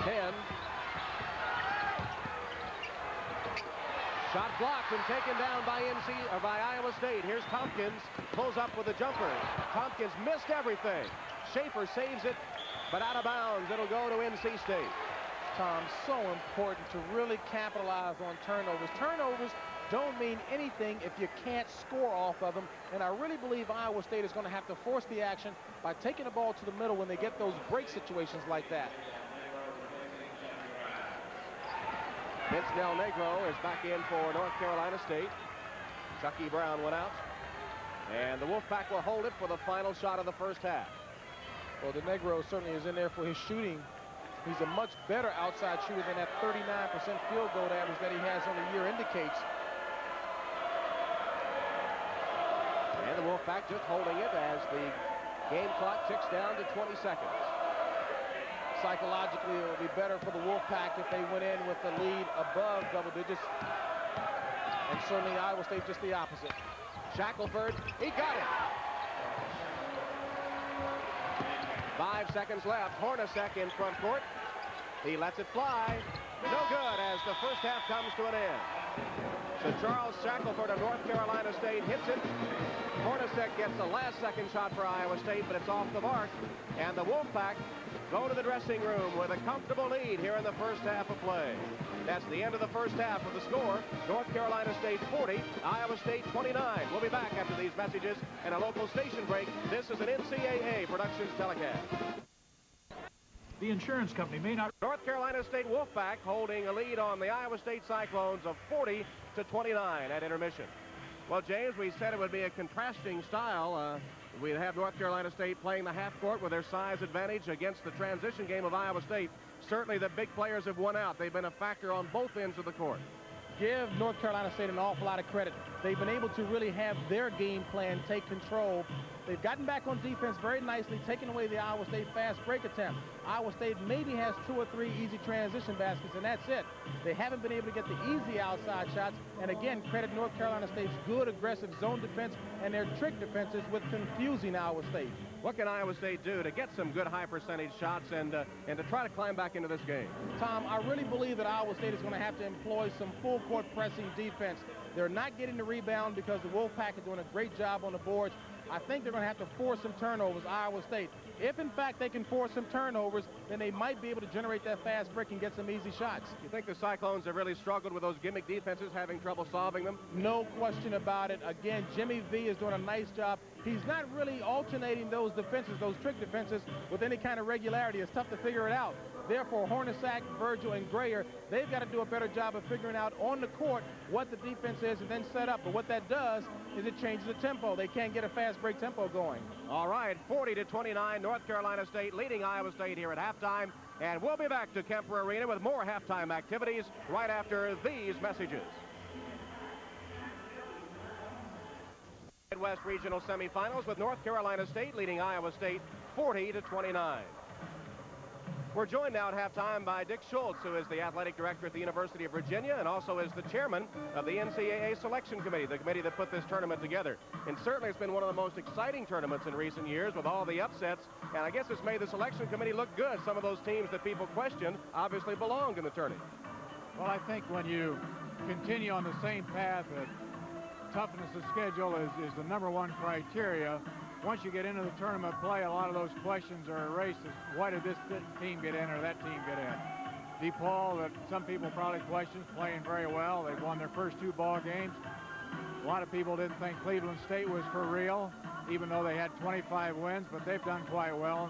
10. Shot blocked and taken down by Iowa State. Here's Thompkins, pulls up with a jumper. Thompkins missed everything. Schafer saves it, but out of bounds. It'll go to NC State. Tom, so important to really capitalize on turnovers. Turnovers don't mean anything if you can't score off of them, and I really believe Iowa State is going to have to force the action by taking the ball to the middle when they get those break situations like that. Vince Del Negro is back in for North Carolina State. Chucky Brown went out, and the Wolfpack will hold it for the final shot of the first half. Well, the Negro certainly is in there for his shooting. He's a much better outside shooter than that 39% field goal average that he has on the year indicates. And the Wolfpack just holding it as the game clock ticks down to 20 seconds. Psychologically, it would be better for the Wolfpack if they went in with the lead above double digits. And certainly Iowa State just the opposite. Shackleford, he got it. 5 seconds left. Hornacek in front court. He lets it fly. No good as the first half comes to an end. So Charles Shackleford of North Carolina State hits it. Hornacek gets the last second shot for Iowa State, but it's off the mark. And the Wolfpack go to the dressing room with a comfortable lead here in the first half of play. That's the end of the first half of the score. North Carolina State 40, Iowa State 29. We'll be back after these messages and a local station break. This is an NCAA Productions telecast. The insurance company may not. North Carolina State Wolfpack holding a lead on the Iowa State Cyclones of 40-29 at intermission. Well, James, we said it would be a contrasting style. We'd have North Carolina State playing the half court with their size advantage against the transition game of Iowa State. Certainly the big players have won out. They've been a factor on both ends of the court. Give North Carolina State an awful lot of credit. They've been able to really have their game plan take control. They've gotten back on defense very nicely, taking away the Iowa State fast break attempt. Iowa State maybe has 2 or 3 easy transition baskets, and that's it. They haven't been able to get the easy outside shots. And again, credit North Carolina State's good aggressive zone defense and their trick defenses with confusing Iowa State. What can Iowa State do to get some good high percentage shots and to try to climb back into this game? Tom, I really believe that Iowa State is going to have to employ some full court pressing defense. They're not getting the rebound because the Wolfpack are doing a great job on the boards. I think they're going to have to force some turnovers, Iowa State. if in fact they can force some turnovers, then they might be able to generate that fast break and get some easy shots. You think the Cyclones have really struggled with those gimmick defenses, having trouble solving them? No question about it. Again, Jimmy V is doing a nice job. He's not really alternating those defenses, those trick defenses, with any kind of regularity. It's tough to figure it out. Therefore, Hornacek, Virgil, and Grayer, they've got to do a better job of figuring out on the court what the defense is and then set up. But what that does is it changes the tempo. They can't get a fast break tempo going. All right, 40-29, North Carolina State leading Iowa State here at halftime. And we'll be back to Kemper Arena with more halftime activities right after these messages. Midwest Regional Semifinals with North Carolina State leading Iowa State 40-29. We're joined now at halftime by Dick Schultz, who is the athletic director at the University of Virginia and also is the chairman of the NCAA Selection Committee, the committee that put this tournament together. And certainly it's been one of the most exciting tournaments in recent years with all the upsets. And I guess it's made the selection committee look good. Some of those teams that people questioned obviously belonged in the tourney. Well, I think when you continue on the same path, toughness of schedule is the #1 criteria. Once you get into the tournament play, a lot of those questions are erased. Why did this team get in or that team get in? DePaul, that some people probably question, playing very well. They've won their first 2 ball games. A lot of people didn't think Cleveland State was for real, even though they had 25 wins, but they've done quite well.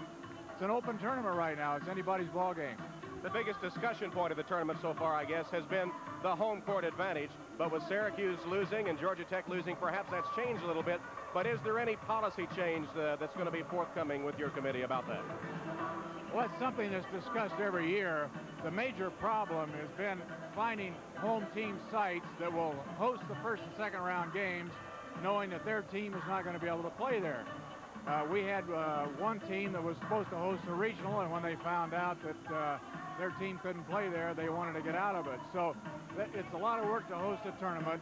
It's an open tournament right now. It's anybody's ball game. The biggest discussion point of the tournament so far, I guess, has been the home court advantage. But with Syracuse losing and Georgia Tech losing, perhaps that's changed a little bit. But is there any policy change that's going to be forthcoming with your committee about that? Well, it's something that's discussed every year. The major problem has been finding home team sites that will host the first and second round games, knowing that their team is not going to be able to play there. We had one team that was supposed to host a regional, and when they found out that their team couldn't play there, they wanted to get out of it. So it's a lot of work to host a tournament,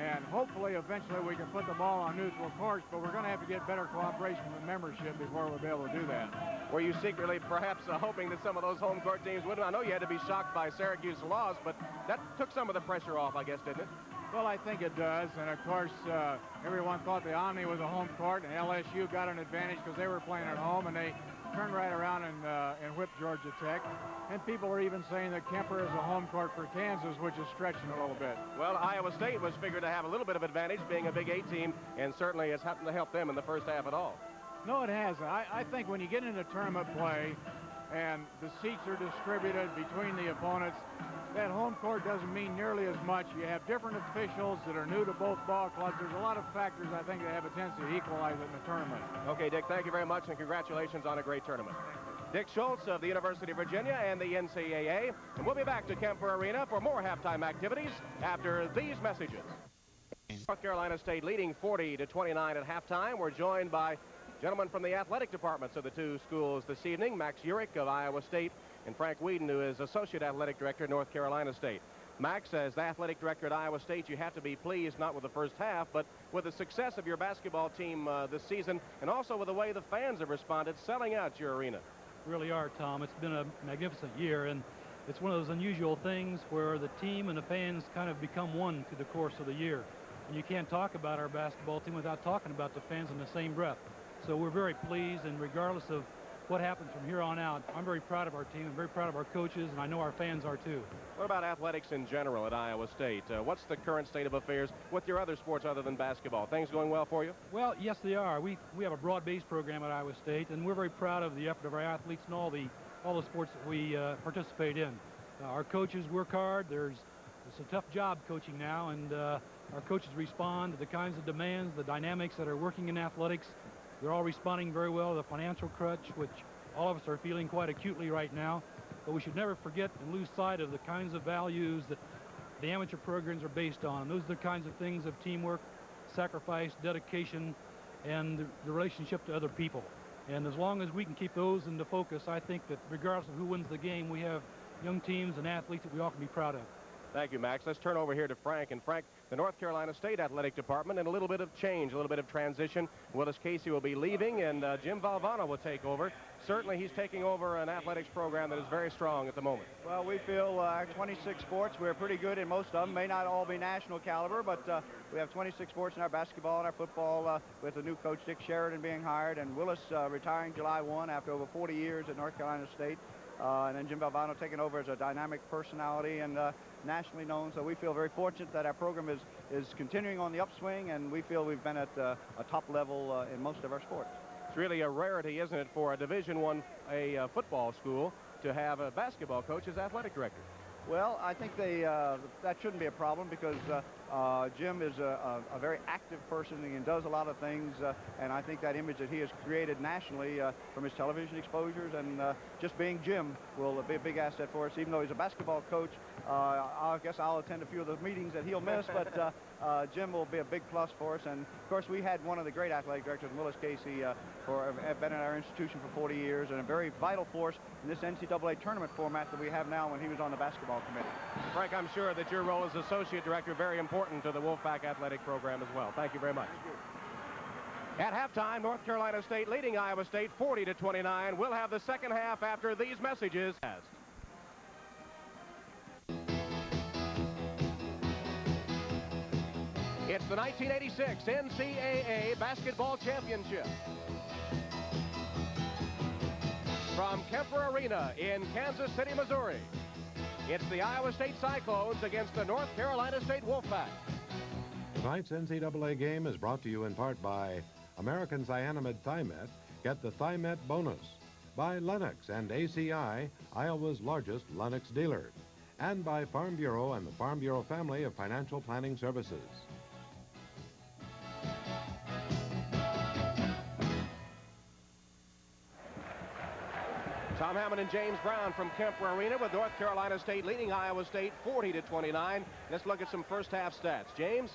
and hopefully eventually we can put the ball on neutral courts, but we're going to have to get better cooperation from membership before we'll be able to do that. Were you secretly perhaps hoping that some of those home court teams would? I know you had to be shocked by Syracuse's loss, but that took some of the pressure off, I guess, didn't it? Well, I think it does, and of course, everyone thought the Omni was a home court, and LSU got an advantage because they were playing at home, and they turned right around and whipped Georgia Tech. And people are even saying that Kemper is a home court for Kansas, which is stretching a little bit. Well, Iowa State was figured to have a little bit of advantage, being a Big 8 team, and certainly it's happened to help them in the first half at all. No, it hasn't. I think when you get into tournament play and the seats are distributed between the opponents, that home court doesn't mean nearly as much. You have different officials that are new to both ball clubs. There's a lot of factors, I think, that have a tendency to equalize it in the tournament. Okay, Dick, thank you very much, and congratulations on a great tournament. Dick Schultz of the University of Virginia and the NCAA. And we'll be back to Kemper Arena for more halftime activities after these messages. North Carolina State leading 40-29 at halftime. We're joined by gentlemen from the athletic departments of the two schools this evening, Max Urich of Iowa State and Frank Whedon, who is Associate Athletic Director at North Carolina State. Max, as the athletic director at Iowa State, you have to be pleased not with the first half, but with the success of your basketball team this season, and also with the way the fans have responded, selling out your arena. Really are, Tom. It's been a magnificent year, and it's one of those unusual things where the team and the fans kind of become one through the course of the year. And you can't talk about our basketball team without talking about the fans in the same breath. So we're very pleased, and regardless of what happens from here on out, I'm very proud of our team. I'm very proud of our coaches, and I know our fans are too. What about athletics in general at Iowa State? What's the current state of affairs with your other sports other than basketball? Things going well for you? Well, yes, they are. We have a broad-based program at Iowa State, and we're very proud of the effort of our athletes and all the sports that we participate in. Our coaches work hard. It's a tough job coaching now, and our coaches respond to the kinds of demands, the dynamics that are working in athletics. They're all responding very well to the financial crutch, which all of us are feeling quite acutely right now. But we should never forget and lose sight of the kinds of values that the amateur programs are based on. And those are the kinds of things of teamwork, sacrifice, dedication, and the relationship to other people. And as long as we can keep those into focus, I think that regardless of who wins the game, we have young teams and athletes that we all can be proud of. Thank you, Max. Let's turn over here to Frank. And Frank, the North Carolina State Athletic Department, and a little bit of change, a little bit of transition. Willis Casey will be leaving, and Jim Valvano will take over. certainly he's taking over an athletics program that is very strong at the moment. Well, we feel our 26 sports, we're pretty good in most of them. May not all be national caliber, but we have 26 sports in our basketball and our football with the new coach, Dick Sheridan, being hired, and Willis retiring July 1 after over 40 years at North Carolina State. And then Jim Valvano taking over as a dynamic personality and nationally known. So we feel very fortunate that our program is continuing on the upswing, and we feel we've been at a top level in most of our sports. It's really a rarity, isn't it, for a Division I football school to have a basketball coach as athletic director? Well, I think that shouldn't be a problem because Jim is a very active person and does a lot of things, and I think that image that he has created nationally from his television exposures and just being Jim will be a big asset for us. Even though he's a basketball coach, I guess I'll attend a few of the meetings that he'll miss, but Jim will be a big plus for us. And of course, we had one of the great athletic directors, Willis Casey, have been in our institution for 40 years and a very vital force in this NCAA tournament format that we have now when he was on the basketball committee. Frank, I'm sure that your role as associate director very important to the Wolfpack athletic program as well. Thank you very much. At halftime, North Carolina State leading Iowa State 40-29. We'll have the second half after these messages. It's the 1986 NCAA Basketball Championship. From Kemper Arena in Kansas City, Missouri, it's the Iowa State Cyclones against the North Carolina State Wolfpack. Tonight's NCAA game is brought to you in part by American Cyanamide Thimet. Get the Thimet bonus. By Lennox and ACI, Iowa's largest Lennox dealer. And by Farm Bureau and the Farm Bureau family of financial planning services. Tom Hammond and James Brown from Kemper Arena with North Carolina State leading Iowa State 40-29. Let's look at some first half stats. James,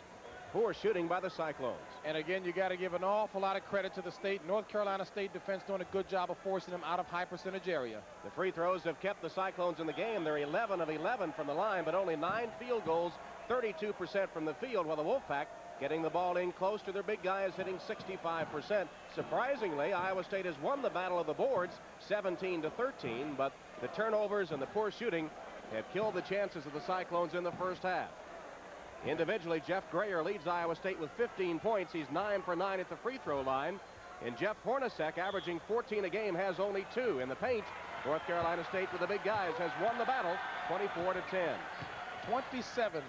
poor shooting by the Cyclones. And again, you got to give an awful lot of credit to the state. North Carolina State defense doing a good job of forcing them out of high percentage area. The free throws have kept the Cyclones in the game. They're 11 of 11 from the line, but only 9 field goals, 32% from the field, while the Wolfpack getting the ball in close to their big guys, hitting 65%. Surprisingly, Iowa State has won the battle of the boards 17-13, but the turnovers and the poor shooting have killed the chances of the Cyclones in the first half. Individually, Jeff Grayer leads Iowa State with 15 points. He's 9 for 9 at the free throw line. And Jeff Hornacek, averaging 14 a game, has only 2 in the paint. North Carolina State with the big guys has won the battle 24-10. 27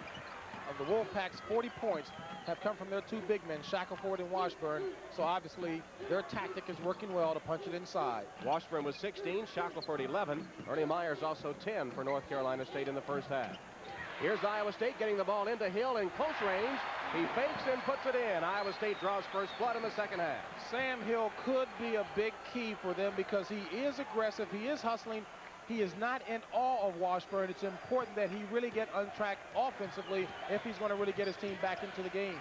of the Wolfpack's 40 points have come from their 2 big men, Shackleford and Washburn. So obviously their tactic is working well to punch it inside. Washburn was 16, Shackleford 11. Ernie Myers also 10 for North Carolina State in the first half. Here's Iowa State getting the ball into Hill in close range. He fakes and puts it in. Iowa State draws first blood in the second half. Sam Hill could be a big key for them because he is aggressive, he is hustling. He is not in awe of Washburn. It's important that he really get untracked offensively if he's going to really get his team back into the game.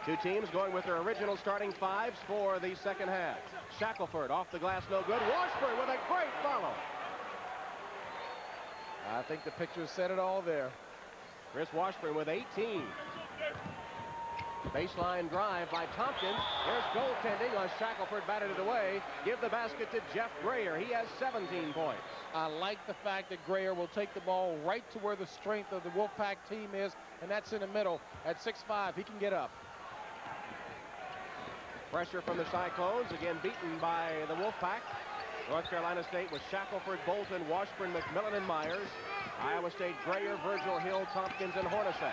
Two teams going with their original starting fives for the second half. Shackleford off the glass, no good. Washburn with a great follow. I think the picture said it all there. Chris Washburn with 18. Baseline drive by Thompkins. There's goaltending as Shackleford batted it away. Give the basket to Jeff Grayer. He has 17 points. I like the fact that Grayer will take the ball right to where the strength of the Wolfpack team is, and that's in the middle. At 6'5", he can get up. Pressure from the Cyclones, again beaten by the Wolfpack. North Carolina State with Shackleford, Bolton, Washburn, McMillan, and Myers. Iowa State, Grayer, Virgil, Hill, Thompkins, and Hornacek.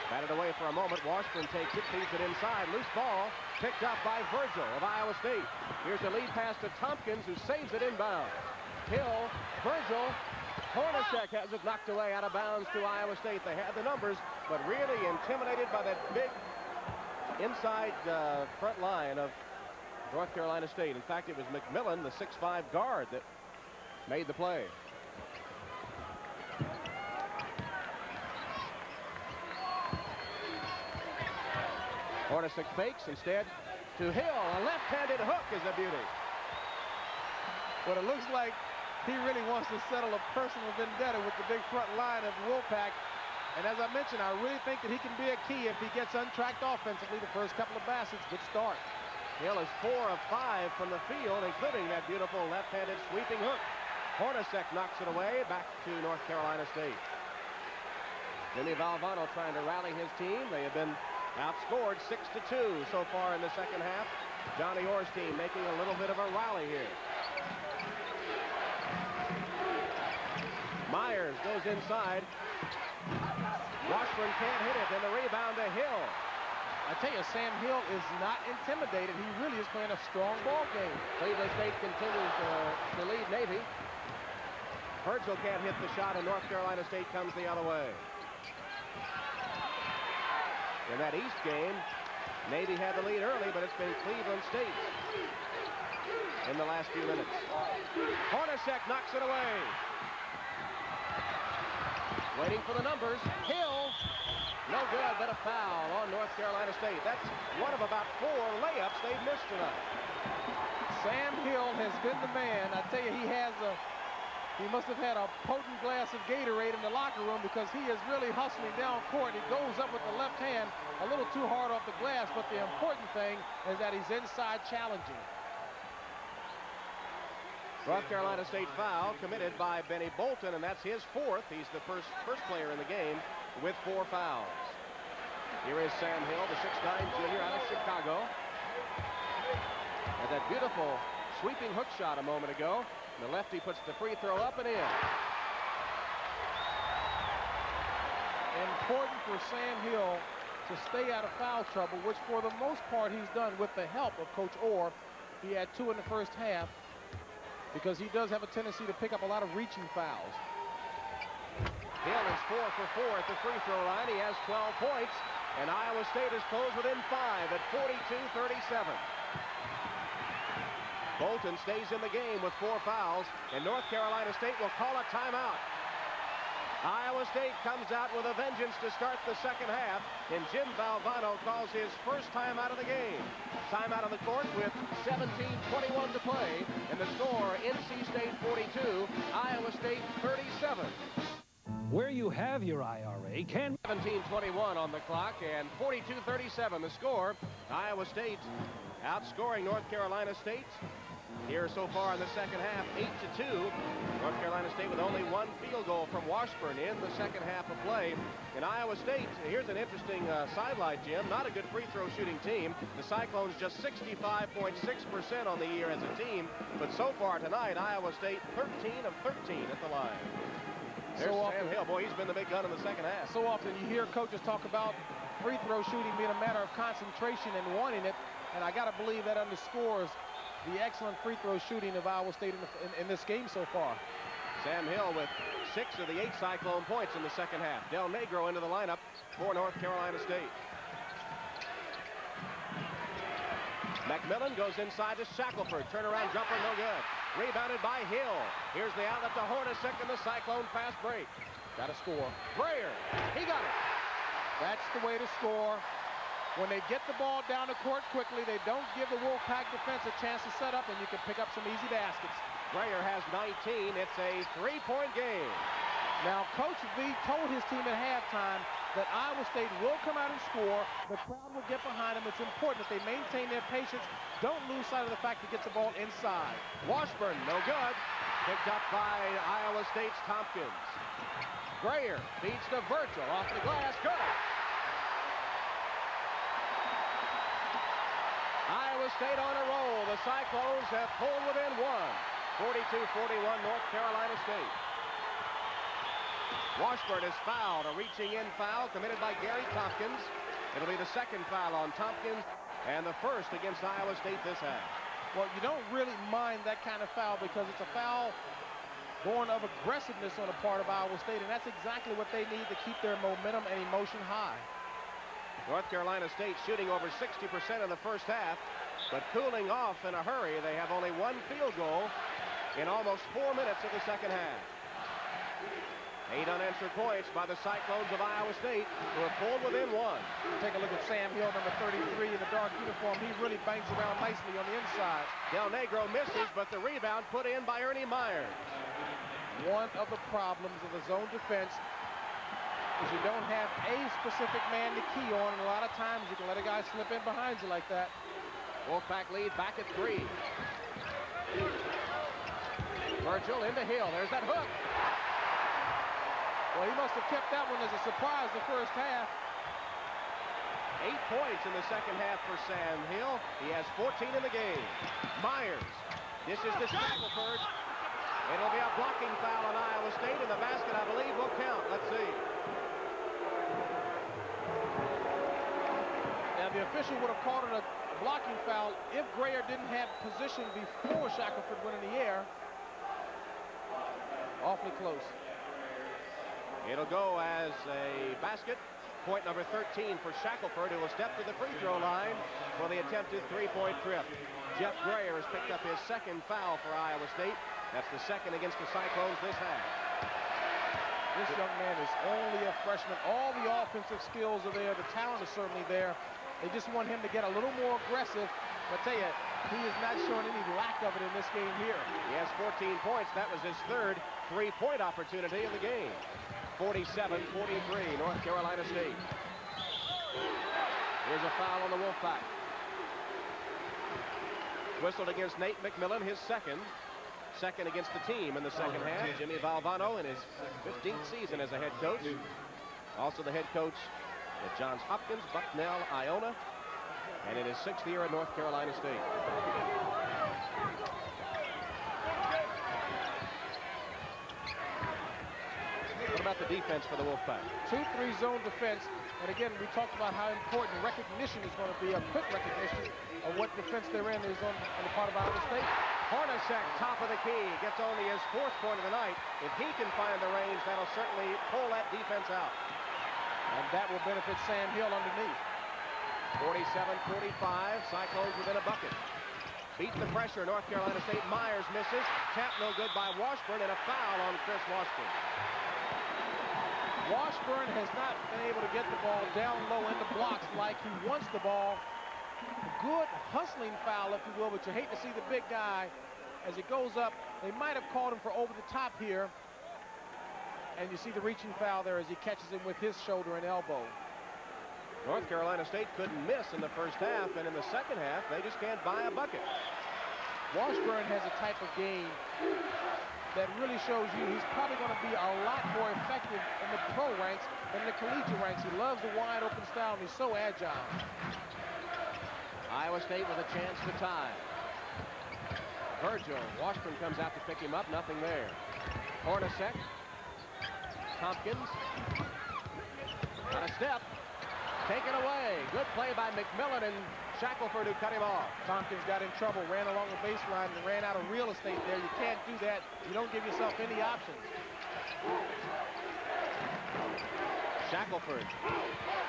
Batted away for a moment. Washburn takes it, feeds it inside. Loose ball picked up by Virgil of Iowa State. Here's the lead pass to Thompkins, who saves it inbound. Hill, Virgil, Hornacek has it knocked away out of bounds to Iowa State. They had the numbers, but really intimidated by that big inside front line of North Carolina State. In fact, it was McMillan, the 6'5" guard, that made the play. Hornacek fakes instead to Hill. A left-handed hook is a beauty. But it looks like he really wants to settle a personal vendetta with the big front line of Wolfpack. And as I mentioned, I really think that he can be a key if he gets untracked offensively. The first couple of baskets, good start. Hill is 4 of 5 from the field, including that beautiful left-handed sweeping hook. Hornacek knocks it away, back to North Carolina State. Vinny Valvano trying to rally his team. They have been outscored 6-2 so far in the second half. Johnny Orr's team making a little bit of a rally here. Myers goes inside. Washburn can't hit it, and the rebound to Hill. I tell you, Sam Hill is not intimidated. He really is playing a strong ball game. Cleveland State continues to lead Navy. Virgil can't hit the shot, and North Carolina State comes the other way. In that East game, Navy had the lead early, but it's been Cleveland State in the last few minutes. Hornacek knocks it away. Waiting for the numbers. Hill. No good, but a foul on North Carolina State. That's one of about 4 layups they've missed tonight. Sam Hill has been the man. I tell you, he must have had a potent glass of Gatorade in the locker room, because he is really hustling down court. He goes up with the left hand a little too hard off the glass, but the important thing is that he's inside challenging. North Carolina State foul committed by Bennie Bolton, and that's his 4th. He's the first player in the game with 4 fouls. Here is Sam Hill, the 6'9" junior out of Chicago. And that beautiful sweeping hook shot a moment ago. The lefty puts the free throw up and in. Important for Sam Hill to stay out of foul trouble, which for the most part he's done with the help of Coach Orr. He had 2 in the first half, because he does have a tendency to pick up a lot of reaching fouls. Hill is 4 for 4 at the free throw line. He has 12 points, and Iowa State is closed within 5 at 42-37. Bolton stays in the game with 4 fouls, and North Carolina State will call a timeout. Iowa State comes out with a vengeance to start the second half, and Jim Valvano calls his first timeout of the game. Timeout on the court with 17:21 to play, and the score, NC State 42, Iowa State 37. Where you have your IRA can... 17:21 on the clock, and 42-37 the score. Iowa State outscoring North Carolina State here so far in the second half, 8-2. North Carolina State with only 1 field goal from Washburn in the second half of play. In Iowa State, here's an interesting sidelight, Jim. Not a good free throw shooting team. The Cyclones just 65.6% on the year as a team. But so far tonight, Iowa State 13 of 13 at the line. There's Sam Hill. Boy, he's been the big gun in the second half. So often you hear coaches talk about free throw shooting being a matter of concentration and wanting it. And I got to believe that underscores the excellent free throw shooting of Iowa State in this game so far. Sam Hill with 6 of the 8 Cyclone points in the second half. Del Negro into the lineup for North Carolina State. McMillan goes inside to Shackleford. Turnaround jumper, no good. Rebounded by Hill. Here's the outlet to Hornacek in the Cyclone fast break. Got to score. Breyer, he got it. That's the way to score. When they get the ball down the court quickly, they don't give the Wolfpack defense a chance to set up, and you can pick up some easy baskets. Breyer has 19. It's a 3-point game. Now, Coach V told his team at halftime that Iowa State will come out and score. The crowd will get behind them. It's important that they maintain their patience. Don't lose sight of the fact that gets the ball inside. Washburn, no good. Picked up by Iowa State's Thompkins. Breyer feeds to Virgil off the glass. Good. Iowa State on a roll. The Cyclones have pulled within 1. 42-41 North Carolina State. Washburn is fouled. A reaching in foul committed by Gary Thompkins. It'll be the second foul on Thompkins and the first against Iowa State this half. Well, you don't really mind that kind of foul because it's a foul born of aggressiveness on the part of Iowa State, and that's exactly what they need to keep their momentum and emotion high. North Carolina State shooting over 60% in the first half, but cooling off in a hurry. They have only 1 field goal in almost 4 minutes of the second half. 8 unanswered points by the Cyclones of Iowa State, who have pulled within 1. Take a look at Sam Hill, number 33 in the dark uniform. He really bangs around nicely on the inside. Del Negro misses, but the rebound put in by Ernie Myers. One of the problems of the zone defense is you don't have a specific man to key on, and a lot of times you can let a guy slip in behind you like that. Wolfpack lead back at 3. Virgil into Hill. There's that hook. Well, he must have kept that one as a surprise the first half. 8 points in the second half for Sam Hill. He has 14 in the game. Myers. This is to Shackleford. It'll be a blocking foul on Iowa State, and the basket, I believe, will count. Let's see. Now, the official would have called it a blocking foul if Grayer didn't have position before Shackleford went in the air. Awfully close. It'll go as a basket. Point number 13 for Shackleford, who will step to the free throw line for the attempted three-point trip. Jeff Grayer has picked up his second foul for Iowa State. That's the second against the Cyclones this half. This young man is only a freshman. All the offensive skills are there. The talent is certainly there. They just want him to get a little more aggressive. But I tell you, he is not showing any lack of it in this game here. He has 14 points. That was his third three-point opportunity in the game. 47-43, North Carolina State. Here's a foul on the Wolfpack. Whistled against Nate McMillan, his second. Second against the team in the second half. Jimmy Valvano in his 15th season as a head coach. Also the head coach at Johns Hopkins, Bucknell, Iona. And in his 6th year at North Carolina State. What about the defense for the Wolfpack? 2-3 zone defense. And again, we talked about how important recognition is going to be, a quick recognition of what defense they're in is on the part of Iowa State. Hornacek, top of the key, gets only his 4th point of the night. If he can find the range, that'll certainly pull that defense out. And that will benefit Sam Hill underneath. 47-45, Cyclones within a bucket. Beating the pressure, North Carolina State. Myers misses. Tap no good by Washburn, and a foul on Chris Washburn. Washburn has not been able to get the ball down low in the blocks like he wants the ball. Good hustling foul, if you will, but you hate to see the big guy as it goes up. They might have called him for over the top here. And you see the reaching foul there as he catches him with his shoulder and elbow. North Carolina State couldn't miss in the first half, and in the second half, they just can't buy a bucket. Washburn has a type of game that really shows you he's probably going to be a lot more effective in the pro ranks than the collegiate ranks. He loves the wide open style, and he's so agile. Iowa State with a chance to tie. Virgil, Washburn comes out to pick him up, nothing there. Hornacek. Thompkins. Got a step. Taken away. Good play by McMillan and Shackleford, who cut him off. Thompkins got in trouble, ran along the baseline and ran out of real estate there. You can't do that. You don't give yourself any options. Shackleford.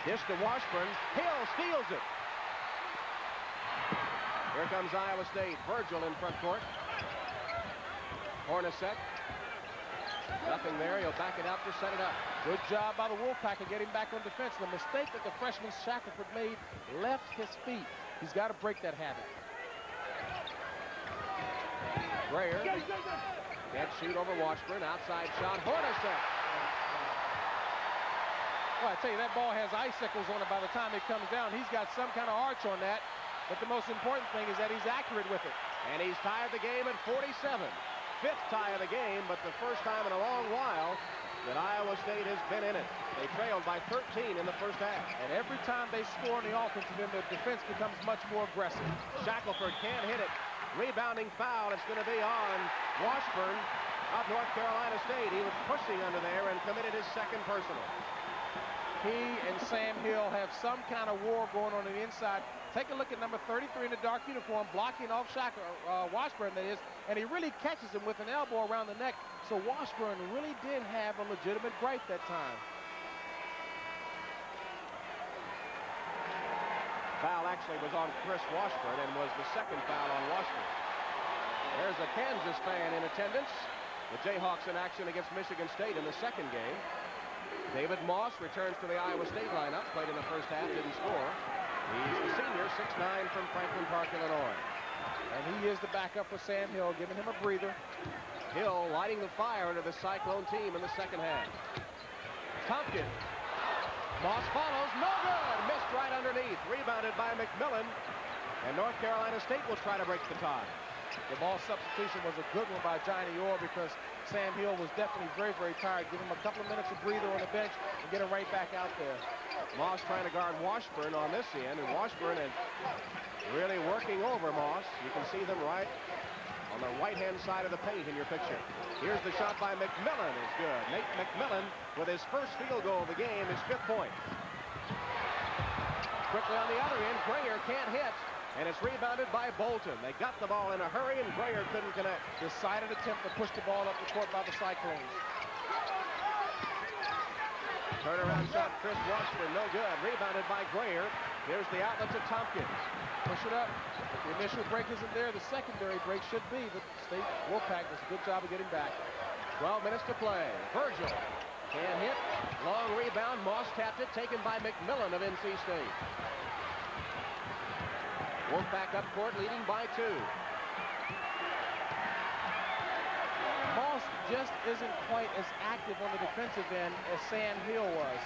Dish to Washburn. Hill steals it. Here comes Iowa State. Virgil in front court. Hornacek. Nothing there. He'll back it up to set it up. Good job by the Wolfpack of getting back on defense. The mistake that the freshman Shackleford made left his feet. He's got to break that habit. Grayer can't shoot over Washburn. Outside shot. Hornacek. Well, I tell you, that ball has icicles on it by the time it comes down. He's got some kind of arch on that. But the most important thing is that he's accurate with it. And he's tied the game at 47. 5th tie of the game, but the first time in a long while that Iowa State has been in it. They trailed by 13 in the first half. And every time they score on the offensive end, their defense becomes much more aggressive. Shackleford can't hit it. Rebounding foul. It's going to be on Washburn of North Carolina State. He was pushing under there and committed his second personal. He and Sam Hill have some kind of war going on the inside. Take a look at number 33 in the dark uniform, blocking off Washburn, that is, and he really catches him with an elbow around the neck. So Washburn really did have a legitimate gripe that time. Foul actually was on Chris Washburn and was the second foul on Washburn. There's a Kansas fan in attendance. The Jayhawks in action against Michigan State in the second game. David Moss returns to the Iowa State lineup, played in the first half, didn't score. He's the senior, 6'9", from Franklin Park, Illinois. And he is the backup for Sam Hill, giving him a breather. Hill lighting the fire under the Cyclone team in the second half. Thompkins. Moss follows, no good! Missed right underneath. Rebounded by McMillan. And North Carolina State will try to break the tie. The ball substitution was a good one by Johnny Orr because Sam Hill was definitely very, very tired. Give him a couple of minutes of breather on the bench and get him right back out there. Moss trying to guard Washburn on this end, and Washburn is really working over Moss. You can see them right on the right-hand side of the paint in your picture. Here's the shot by McMillan. It's good. Nate McMillan with his first field goal of the game, his 5th point. Quickly on the other end, Grayer can't hit, and it's rebounded by Bolton. They got the ball in a hurry, and Grayer couldn't connect. Decided attempt to push the ball up the court by the Cyclones. Turnaround shot, Chris Washburn, no good. Rebounded by Grayer. Here's the outlet to Thompkins. Push it up. If the initial break isn't there, the secondary break should be, but State Wolfpack does a good job of getting back. 12 minutes to play. Virgil can't hit. Long rebound. Moss tapped it, taken by McMillan of NC State. Wolfpack up court, leading by 2. Moss just isn't quite as active on the defensive end as Sam Hill was.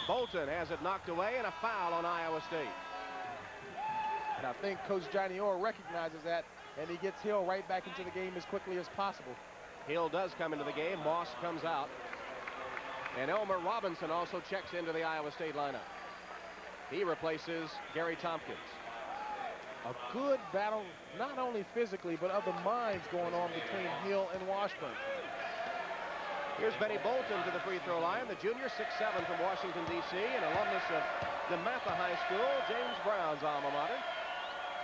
Bolton has it knocked away, and a foul on Iowa State. And I think Coach Johnny Orr recognizes that, and he gets Hill right back into the game as quickly as possible. Hill does come into the game. Moss comes out. And Elmer Robinson also checks into the Iowa State lineup. He replaces Gary Thompkins. A good battle, not only physically, but of the minds going on between Hill and Washburn. Here's Bennie Bolton to the free throw line, the junior, 6'7" from Washington, D.C., an alumnus of DeMatha High School, James Brown's alma mater.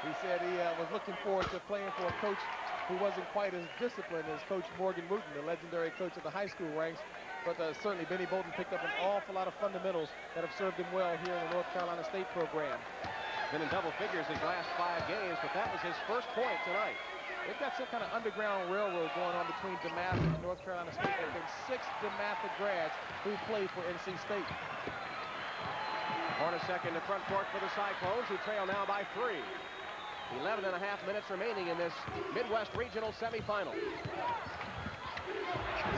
He said he was looking forward to playing for a coach who wasn't quite as disciplined as Coach Morgan Wooten, the legendary coach of the high school ranks. But certainly Bennie Bolton picked up an awful lot of fundamentals that have served him well here in the North Carolina State program. Been in double figures his last 5 games, but that was his first point tonight. They've got some kind of underground railroad going on between DeMatha and North Carolina State. There have been 6 DeMatha grads who played for NC State. Hornacek in the front court for the Cyclones, who trail now by 3. 11 and a half minutes remaining in this Midwest Regional semifinal.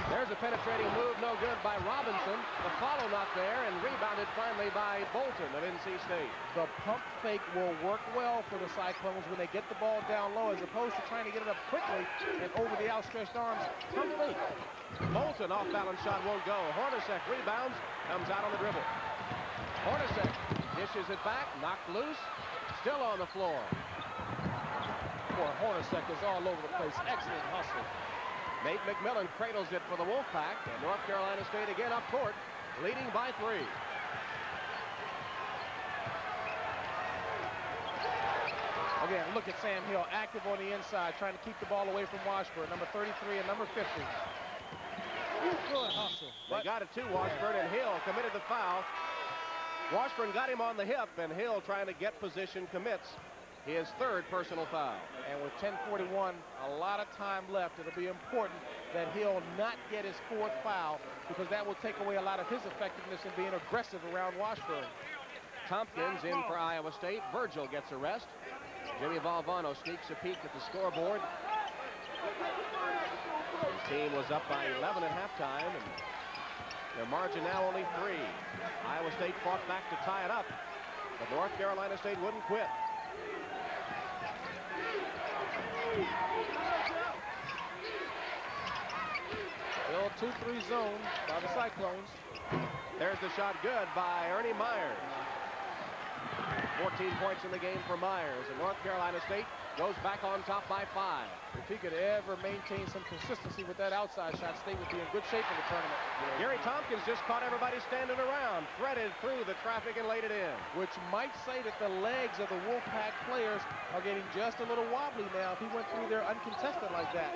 There's a penetrating move, no good by Robinson. The follow not there, and rebounded finally by Bolton of NC State. The pump fake will work well for the Cyclones when they get the ball down low, as opposed to trying to get it up quickly and over the outstretched arms. Pump fake. Bolton off-balance shot won't go. Hornacek rebounds, comes out on the dribble. Hornacek dishes it back, knocked loose, still on the floor. Boy, Hornacek is all over the place. Excellent hustle. Nate McMillan cradles it for the Wolfpack, and North Carolina State again up court, leading by 3. Again, look at Sam Hill, active on the inside, trying to keep the ball away from Washburn, number 33 and number 50. Good hustle. They got it to Washburn, and Hill committed the foul. Washburn got him on the hip, and Hill, trying to get position, commits his 3rd personal foul. And with 10:41, a lot of time left, it'll be important that Hill not get his 4th foul, because that will take away a lot of his effectiveness in being aggressive around Washburn. Tompkins in for Iowa State. Virgil gets a rest. Jimmy Valvano sneaks a peek at the scoreboard. His team was up by 11 at halftime, and their margin now only 3. Iowa State fought back to tie it up, but North Carolina State wouldn't quit. Still 2-3 zone by the Cyclones. There's the shot, good by Ernie Myers. 14 points in the game for Myers, and North Carolina State goes back on top by 5. If he could ever maintain some consistency with that outside shot, State would be in good shape in the tournament. Gary Thompkins just caught everybody standing around, threaded through the traffic and laid it in. Which might say that the legs of the Wolfpack players are getting just a little wobbly now if he went through there uncontested like that.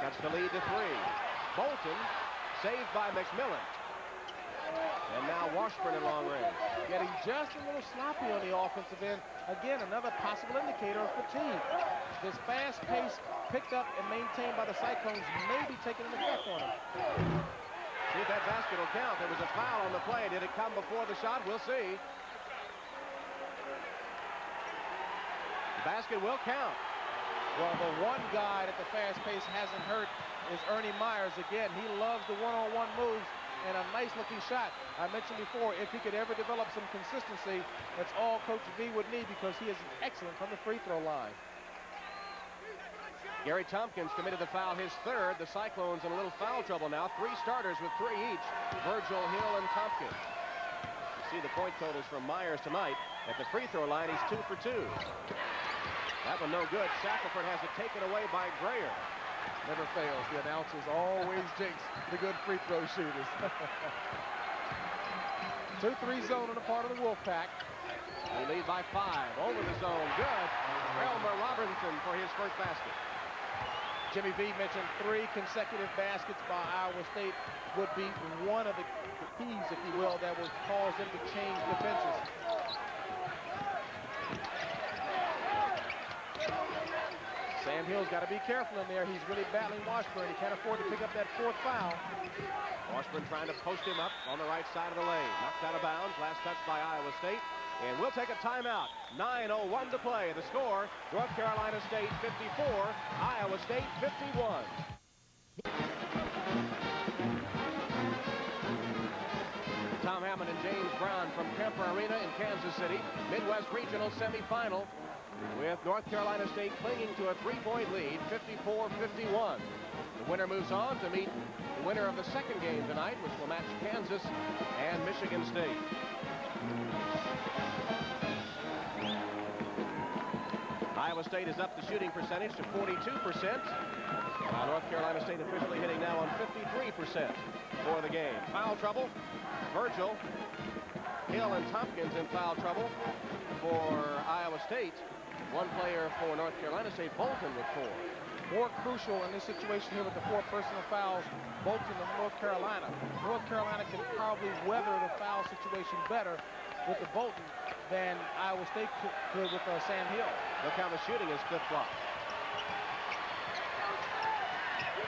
That's the lead to 3. Bolton saved by McMillan. And now Washburn in long range. Getting just a little sloppy on the offensive end. Again, another possible indicator of fatigue. This fast pace picked up and maintained by the Cyclones may be taking an effect on him. See if that basket will count. There was a foul on the play. Did it come before the shot? We'll see. The basket will count. Well, the one guy that the fast pace hasn't hurt is Ernie Myers. Again, he loves the one-on-one moves. and a nice-looking shot. I mentioned before, if he could ever develop some consistency, that's all Coach V would need because he is excellent from the free throw line. Gary Thompkins committed the foul, his third. The Cyclones in a little foul trouble now. 3 starters with 3 each. Virgil, Hill, and Thompkins. You see the point totals from Myers tonight. At the free throw line, he's 2 for 2. That one no good. Shackleford has it taken away by Grayer. Never fails. The announcers always jinx the good free throw shooters. 2-3 zone on the part of the Wolfpack. They lead by 5. Over the zone. Good. Elmer Robinson for his first basket. Jimmy V mentioned 3 consecutive baskets by Iowa State would be one of the keys, if you will, that would cause them to change defenses. Sam Hill's got to be careful in there. He's really battling Washburn. He can't afford to pick up that 4th foul. Washburn trying to post him up on the right side of the lane. Knocked out of bounds. Last touch by Iowa State. And we'll take a timeout. 9:01 to play. The score, North Carolina State 54, Iowa State 51. Tom Hammond and James Brown from Kemper Arena in Kansas City. Midwest Regional semifinal with North Carolina State clinging to a 3-point lead, 54-51. The winner moves on to meet the winner of the second game tonight, which will match Kansas and Michigan State. Iowa State is up the shooting percentage to 42%. North Carolina State officially hitting now on 53% for the game. Foul trouble. Virgil, Hill, and Thompkins in foul trouble for Iowa State. One player for North Carolina State, Bolton, with 4. More crucial in this situation here with the 4 personal fouls, Bolton of North Carolina. North Carolina can probably weather the foul situation better with the Bolton than Iowa State could with Sam Hill. Look how the shooting is flip-flopped.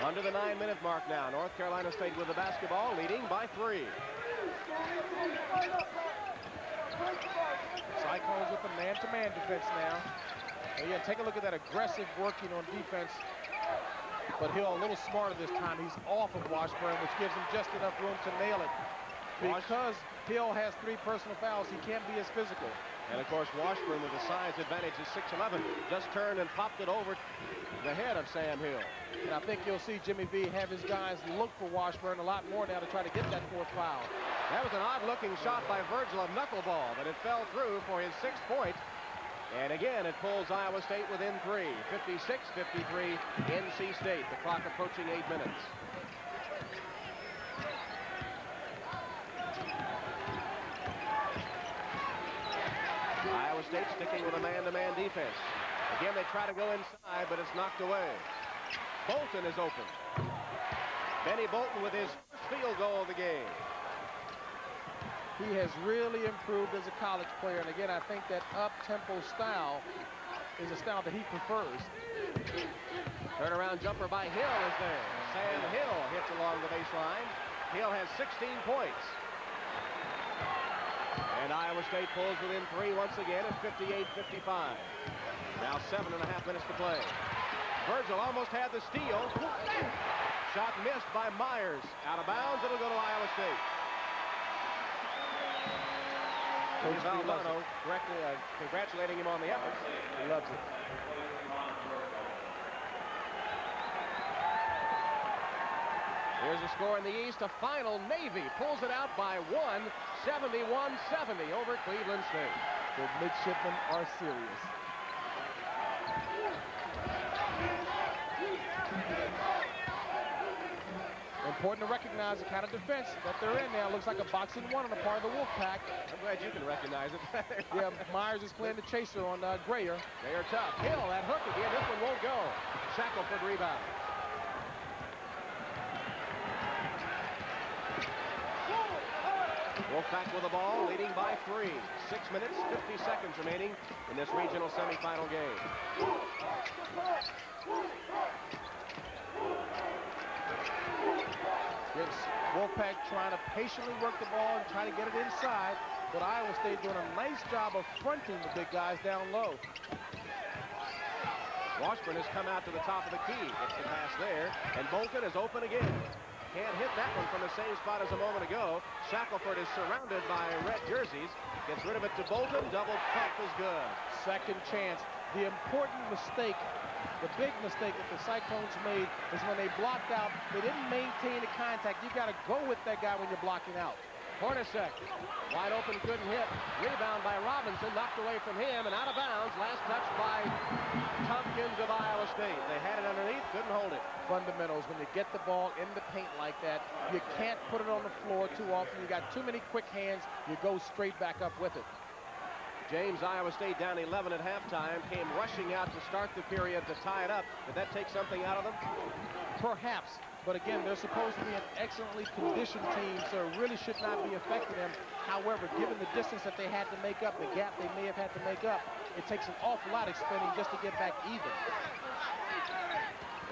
Under the 9-minute mark now. North Carolina State with the basketball, leading by 3. Cyclones with the man-to-man defense now. Again, take a look at that aggressive working on defense. But Hill a little smarter this time. He's off of Washburn, which gives him just enough room to nail it. Because Hill has 3 personal fouls, he can't be as physical. And, of course, Washburn with the size advantage is 6'11", just turned and popped it over the head of Sam Hill. And I think you'll see Jimmy V have his guys look for Washburn a lot more now to try to get that 4th foul. That was an odd-looking shot by Virgil of knuckleball, but it fell through for his 6th point. And again, it pulls Iowa State within 3. 56-53, NC State. The clock approaching 8 minutes. Iowa State sticking with a man-to-man defense. Again, they try to go inside, but it's knocked away. Bolton is open. Bennie Bolton with his first field goal of the game. He has really improved as a college player, and again, I think that up-tempo style is a style that he prefers. Turnaround jumper by Hill is there. Sam Hill hits along the baseline. Hill has 16 points. And Iowa State pulls within 3 once again at 58-55. Now 7.5 minutes to play. Virgil almost had the steal. Shot missed by Myers. Out of bounds, it'll go to Iowa State. Coach Valdano correctly congratulating him on the effort. He loves it. Here's the score in the East. A final. Navy pulls it out by 1, 71-70 over Cleveland State. The midshipmen are serious. Important to recognize the kind of defense that they're in now. Looks like a boxing 1 on the part of the Wolfpack. I'm glad you can recognize it. Yeah, Myers is playing the chaser on Grayer. They are tough. Hill, that hook again. This one won't go. Shackleford rebound. Wolfpack with the ball, leading by 3. 6 minutes, 50 seconds remaining in this regional semifinal game. Wolfpack trying to patiently work the ball and try to get it inside, but Iowa State doing a nice job of fronting the big guys down low. Washburn has come out to the top of the key. Gets the pass there, and Bolton is open again. Can't hit that one from the same spot as a moment ago. Shackleford is surrounded by red jerseys. Gets rid of it to Bolton. Double pump is good. Second chance. The important mistake, the big mistake that the Cyclones made is when they blocked out, they didn't maintain the contact. You got to go with that guy when you're blocking out. Hornacek, wide open, couldn't hit. Rebound by Robinson, knocked away from him and out of bounds. Last touch by Thompkins of Iowa State. They had it underneath, couldn't hold it. Fundamentals, when you get the ball in the paint like that, you can't put it on the floor too often. You got too many quick hands, you go straight back up with it. James, Iowa State down 11 at halftime, came rushing out to start the period to tie it up. Did that take something out of them? Perhaps. But again, they're supposed to be an excellently conditioned team, so it really should not be affecting them. However, given the distance that they had to make up, the gap they may have had to make up, it takes an awful lot of spending just to get back even.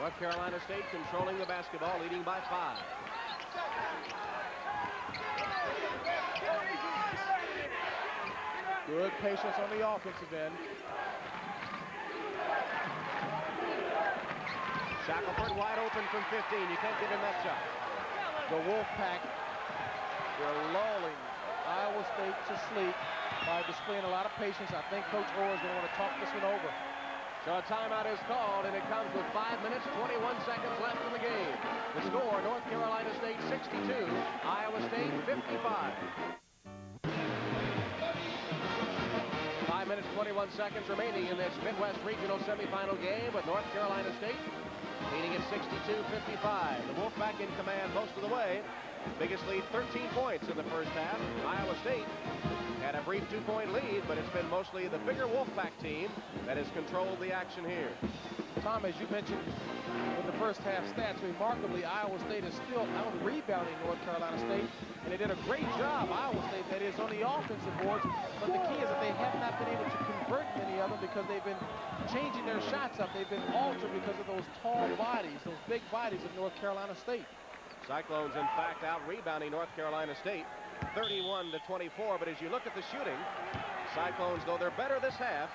North Carolina State controlling the basketball, leading by 5. Good patience on the offensive end. Shackleford wide open from 15. You can't get in that shot. The Wolfpack, they're lulling Iowa State to sleep by displaying a lot of patience. I think Coach Orr is going to want to talk this one over. So a timeout is called, and it comes with 5 minutes, 21 seconds left in the game. The score, North Carolina State 62, Iowa State 55. 5 minutes, 21 seconds remaining in this Midwest Regional semifinal game with North Carolina State leading at 62-55. The Wolfpack in command most of the way. Biggest lead, 13 points in the first half. Iowa State had a brief 2-point lead, but it's been mostly the bigger Wolfpack team that has controlled the action here. Tom, as you mentioned in the first half stats, remarkably, Iowa State is still out-rebounding North Carolina State, and they did a great job, Iowa State, that is, on the offensive boards, but the key is that they have not been able to convert many of them because they've been changing their shots up. They've been altered because of those tall bodies, those big bodies of North Carolina State. Cyclones, in fact, out-rebounding North Carolina State 31-24, but as you look at the shooting, Cyclones, though they're better this half,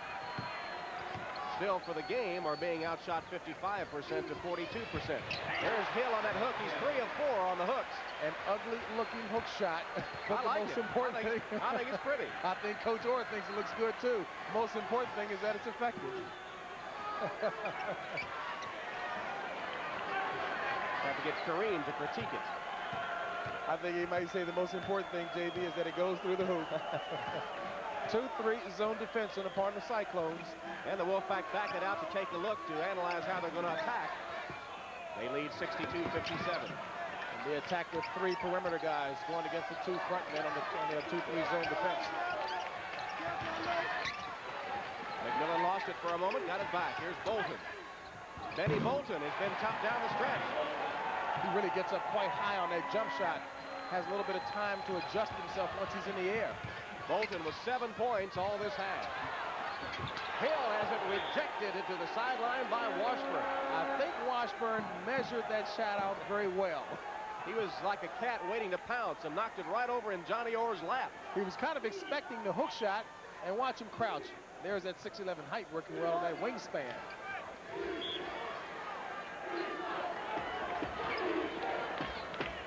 still for the game are being outshot 55% to 42%. There's Hill on that hook. He's 3 of 4 on the hooks. An ugly-looking hook shot. But I like the most important thing, I think it's pretty. I think Coach Orr thinks it looks good too. Most important thing is that it's effective. Have to get Kareem to critique it. I think he might say the most important thing, JB, is that it goes through the hoop. 2-3 zone defense on the part of the Cyclones. And the Wolfpack back it out to take a look to analyze how they're going to attack. They lead 62-57. And they attack with 3 perimeter guys going against the 2 front men on the 2-3 zone defense. McMillan lost it for a moment, got it back. Here's Bolton. Bennie Bolton has been tough down the stretch. He really gets up quite high on that jump shot. Has a little bit of time to adjust himself once he's in the air. Bolton with 7 points all this half. Hill has it rejected into the sideline by Washburn. I think Washburn measured that shot out very well. He was like a cat waiting to pounce and knocked it right over in Johnny Orr's lap. He was kind of expecting the hook shot, and watch him crouch. There's that 6'11" height working well on that wingspan.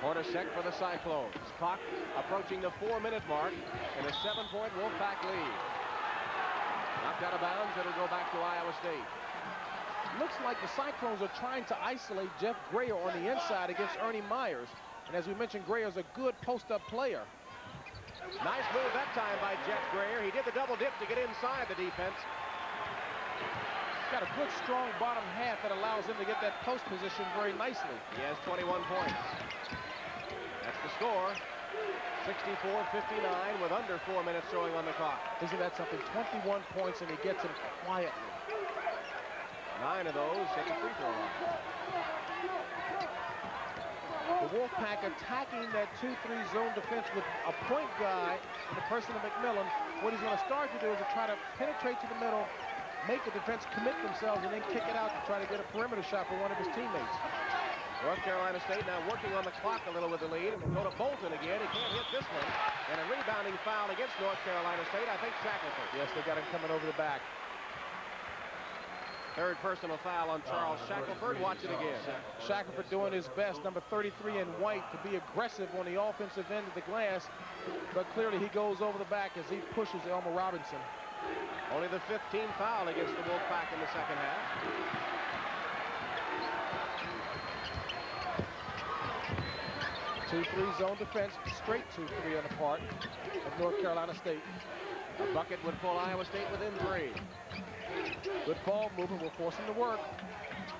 Hornacek for the Cyclones. Clock approaching the 4-minute mark in a 7-point Wolfpack lead. Knocked out of bounds, it'll go back to Iowa State. Looks like the Cyclones are trying to isolate Jeff Grayer on the inside against Ernie Myers. And as we mentioned, Grayer's a good post-up player. Nice move that time by Jeff Grayer. He did the double dip to get inside the defense. Got a good, strong bottom half that allows him to get that post position very nicely. He has 21 points. That's the score. 64-59 with under 4 minutes showing on the clock. Isn't that something? 21 points, and he gets them quietly. 9 of those at the free throw line. The Wolfpack attacking that 2-3 zone defense with a point guy in the person of McMillan. What he's going to start to do is to try to penetrate to the middle, make the defense commit themselves, and then kick it out to try to get a perimeter shot for one of his teammates. North Carolina State now working on the clock a little with the lead. And we'll go to Bolton again. He can't hit this one. And a rebounding foul against North Carolina State. I think Shackleford. Yes, they got him coming over the back. Third personal foul on Charles Shackleford. Watch it again. Shackleford doing his best, number 33 in white, to be aggressive on the offensive end of the glass, but clearly he goes over the back as he pushes Elmer Robinson. Only the 15th foul against the Wolfpack in the second half. Two-three zone defense, straight 2-3 on the part of North Carolina State. A bucket would pull Iowa State within 3. Good ball movement will force him to work.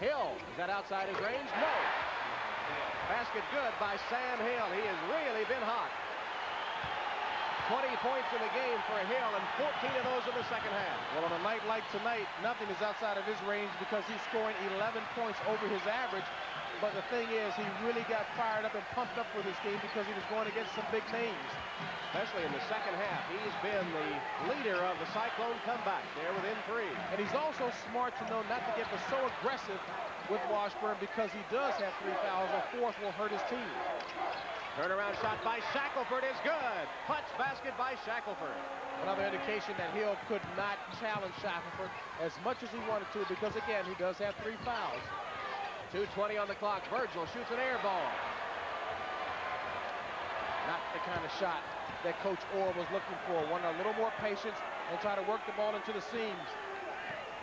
Hill, is that outside his range? No. Basket good by Sam Hill. He has really been hot. 20 points in the game for Hill, and 14 of those in the second half. Well, on a night like tonight, nothing is outside of his range because he's scoring 11 points over his average. But the thing is, he really got fired up and pumped up for this game because he was going against some big names. Especially in the second half. He's been the leader of the Cyclone comeback there within 3. And he's also smart to know not to get so aggressive with Washburn because he does have 3 fouls. A fourth will hurt his team. Turnaround shot by Shackleford is good. Clutch basket by Shackleford. Another indication that Hill could not challenge Shackleford as much as he wanted to because, again, he does have 3 fouls. 2:20 on the clock. Virgil shoots an air ball. Not the kind of shot that Coach Orr was looking for. Wanted a little more patience and try to work the ball into the seams.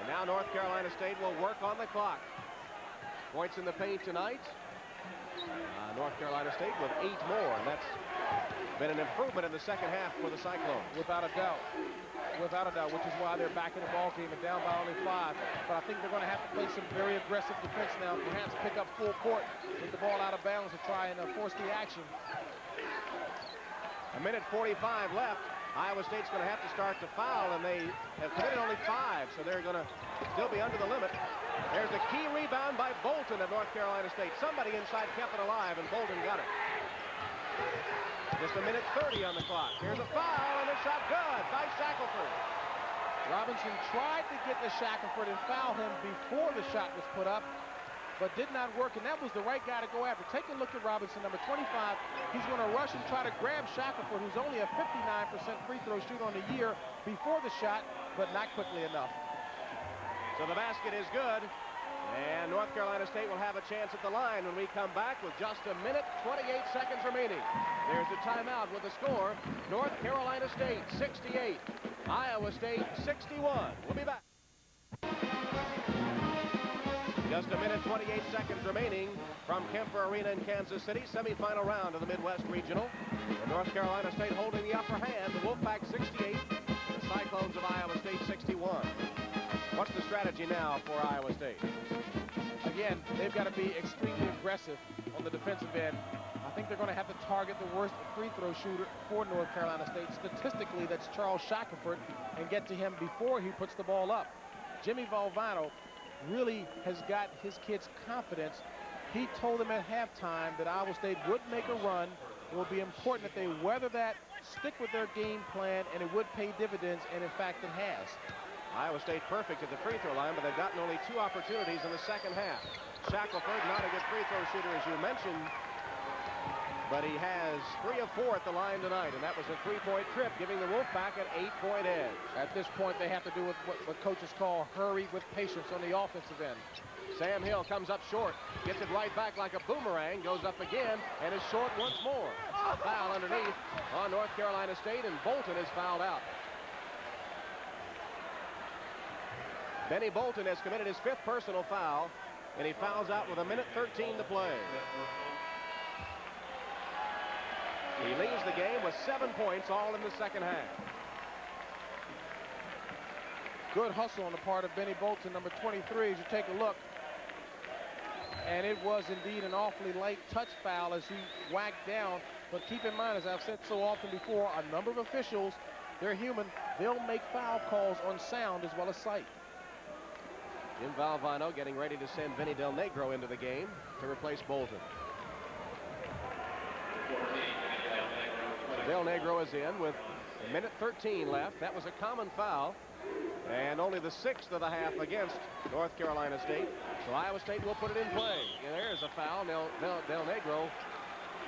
And now North Carolina State will work on the clock. Points in the paint tonight. North Carolina State with 8 more, and that's been an improvement in the second half for the Cyclones. Without a doubt. Without a doubt, which is why they're back in the ball game and down by only 5. But I think they're going to have to play some very aggressive defense now, perhaps pick up full court with the ball out of bounds to try and force the action. 1:45 left. Iowa State's going to have to start to foul, and they have committed only 5, so they're going to still be under the limit. There's a key rebound by Bolton of North Carolina State. Somebody inside kept it alive, and Bolton got it. Just 1:30 on the clock. Here's a foul, and a shot good by Shackleford. Robinson tried to get to Shackleford and foul him before the shot was put up, but did not work, and that was the right guy to go after. Take a look at Robinson, number 25. He's going to rush and try to grab Shackleford, who's only a 59% free throw shooter on the year before the shot, but not quickly enough. So the basket is good, and North Carolina State will have a chance at the line when we come back with just 1:28 remaining. There's a timeout with the score. North Carolina State 68, Iowa State 61. We'll be back. Just 1:28 remaining from Kemper Arena in Kansas City. Semifinal round of the Midwest Regional. And North Carolina State holding the upper hand. The Wolfpack 68, the Cyclones of Iowa State 61. What's the strategy now for Iowa State? Again, they've got to be extremely aggressive on the defensive end. I think they're going to have to target the worst free throw shooter for North Carolina State. Statistically, that's Charles Shackleford, and get to him before he puts the ball up. Jimmy Valvano really has got his kids' confidence. He told them at halftime that Iowa State would make a run. It will be important that they weather that, stick with their game plan, and it would pay dividends, and in fact it has. Iowa State perfect at the free throw line, but they've gotten only 2 opportunities in the second half. Shackleford, not a good free throw shooter, as you mentioned, but he has 3 of 4 at the line tonight, and that was a 3-point trip, giving the Wolfpack an 8-point edge. At this point, they have to do what coaches call hurry with patience on the offensive end. Sam Hill comes up short, gets it right back like a boomerang, goes up again, and is short once more. A foul underneath on North Carolina State, and Bolton is fouled out. Benny Bolton has committed his 5th personal foul, and he fouls out with 1:13 to play. He leaves the game with 7 points, all in the second half. Good hustle on the part of Benny Bolton, number 23, as you take a look. And it was indeed an awfully light touch foul as he whacked down. But keep in mind, as I've said so often before, a number of officials, they're human. They'll make foul calls on sound as well as sight. Jim Valvano getting ready to send Vinny Del Negro into the game to replace Bolton. Del Negro is in with 1:13 left. That was a common foul, and only the 6th of the half against North Carolina State. So Iowa State will put it in play. And there's a foul. Del Negro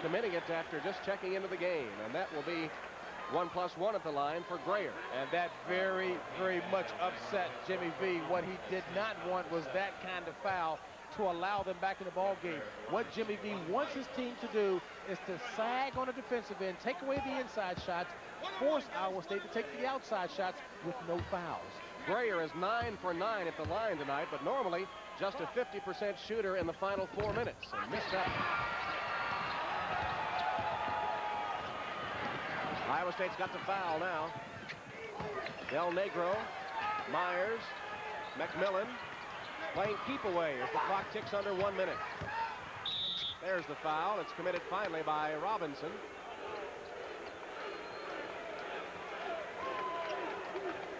committing it after just checking into the game, and that will be 1+1 at the line for Grayer. And that very, very much upset Jimmy V. What he did not want was that kind of foul to allow them back in the ball game. What Jimmy V wants his team to do is to sag on the defensive end, take away the inside shots, force Iowa State to take the outside shots with no fouls. Grayer is 9 for 9 at the line tonight, but normally just a 50% shooter in the final 4 minutes. And missed that. Iowa State's got the foul now. Del Negro, Myers, McMillan playing keep away as the clock ticks under 1 minute. There's the foul. It's committed finally by Robinson.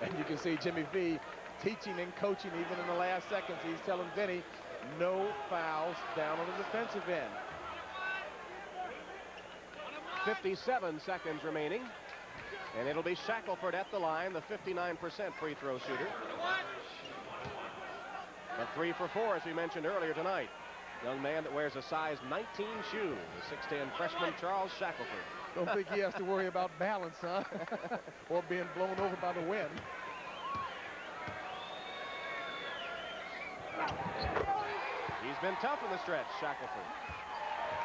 And you can see Jimmy V teaching and coaching even in the last seconds. He's telling Vinny no fouls down on the defensive end. 57 seconds remaining. And it'll be Shackleford at the line, the 59% free throw shooter. But 3 for 4, as we mentioned earlier tonight. Young man that wears a size 19 shoe, the 6'10 freshman Charles Shackleford. Don't think he has to worry about balance, huh? Or being blown over by the wind. He's been tough in the stretch, Shackleford.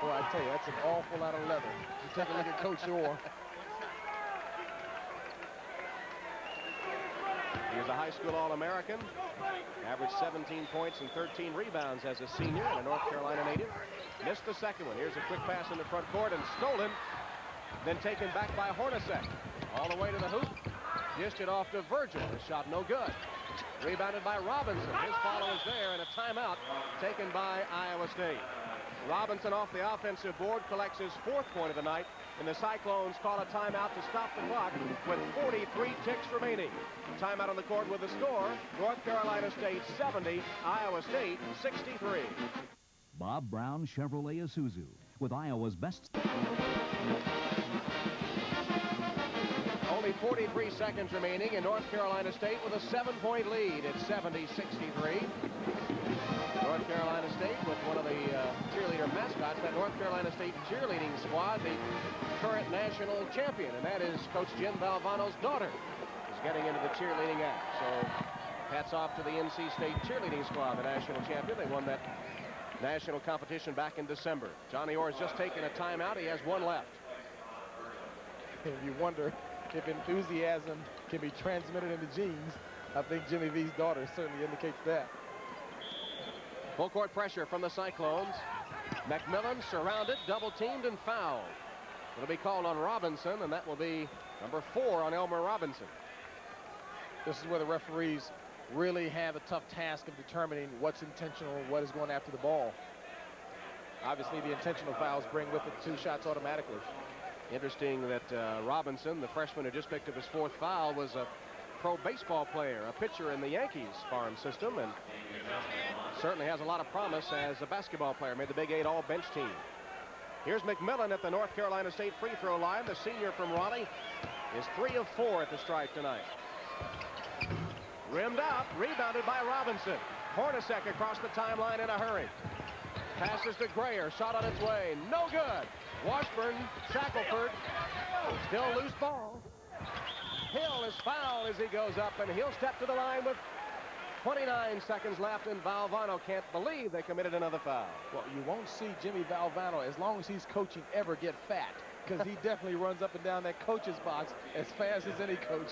Boy, I tell you, that's an awful lot of leather. You take a look at Coach Orr. He was a high school All-American, averaged 17 points and 13 rebounds as a senior and a North Carolina native. Missed the second one. Here's a quick pass in the front court and stolen, then taken back by Hornacek. All the way to the hoop. Dished it off to Virgil. The shot no good. Rebounded by Robinson. His follow is there, and a timeout taken by Iowa State. Robinson off the offensive board collects his 4th point of the night, and the Cyclones call a timeout to stop the clock with 43 ticks remaining. Timeout on the court with the score: North Carolina State 70, Iowa State 63. Bob Brown Chevrolet Isuzu with Iowa's best. Only 43 seconds remaining, and North Carolina State with a 7-point lead. It's 70-63. North Carolina State with one of the cheerleader mascots, that North Carolina State cheerleading squad, the current national champion, and that is Coach Jim Valvano's daughter, is getting into the cheerleading act. So hats off to the NC State cheerleading squad, the national champion. They won that national competition back in December. Johnny Orr has just taken a timeout. He has 1 left. And you wonder if enthusiasm can be transmitted in the genes. I think Jimmy V's daughter certainly indicates that. Full court pressure from the Cyclones. McMillan surrounded, double teamed, and fouled. It'll be called on Robinson, and that will be number 4 on Elmer Robinson. This is where the referees really have a tough task of determining what's intentional and what is going after the ball. Obviously, the intentional fouls bring with it 2 shots automatically. Interesting that Robinson, the freshman who just picked up his 4th foul, was a pro baseball player, a pitcher in the Yankees farm system, and certainly has a lot of promise as a basketball player. Made the Big 8 all-bench team. Here's McMillan at the North Carolina State free throw line. The senior from Raleigh is 3 of 4 at the stripe tonight. Rimmed out, rebounded by Robinson. Hornacek across the timeline in a hurry. Passes to Grayer, shot on its way, no good. Washburn, Shackleford, still loose ball. Hill is fouled as he goes up, and he'll step to the line with 29 seconds left, and Valvano can't believe they committed another foul. Well, you won't see Jimmy Valvano, as long as he's coaching, ever get fat, because he definitely runs up and down that coach's box as fast as any coach.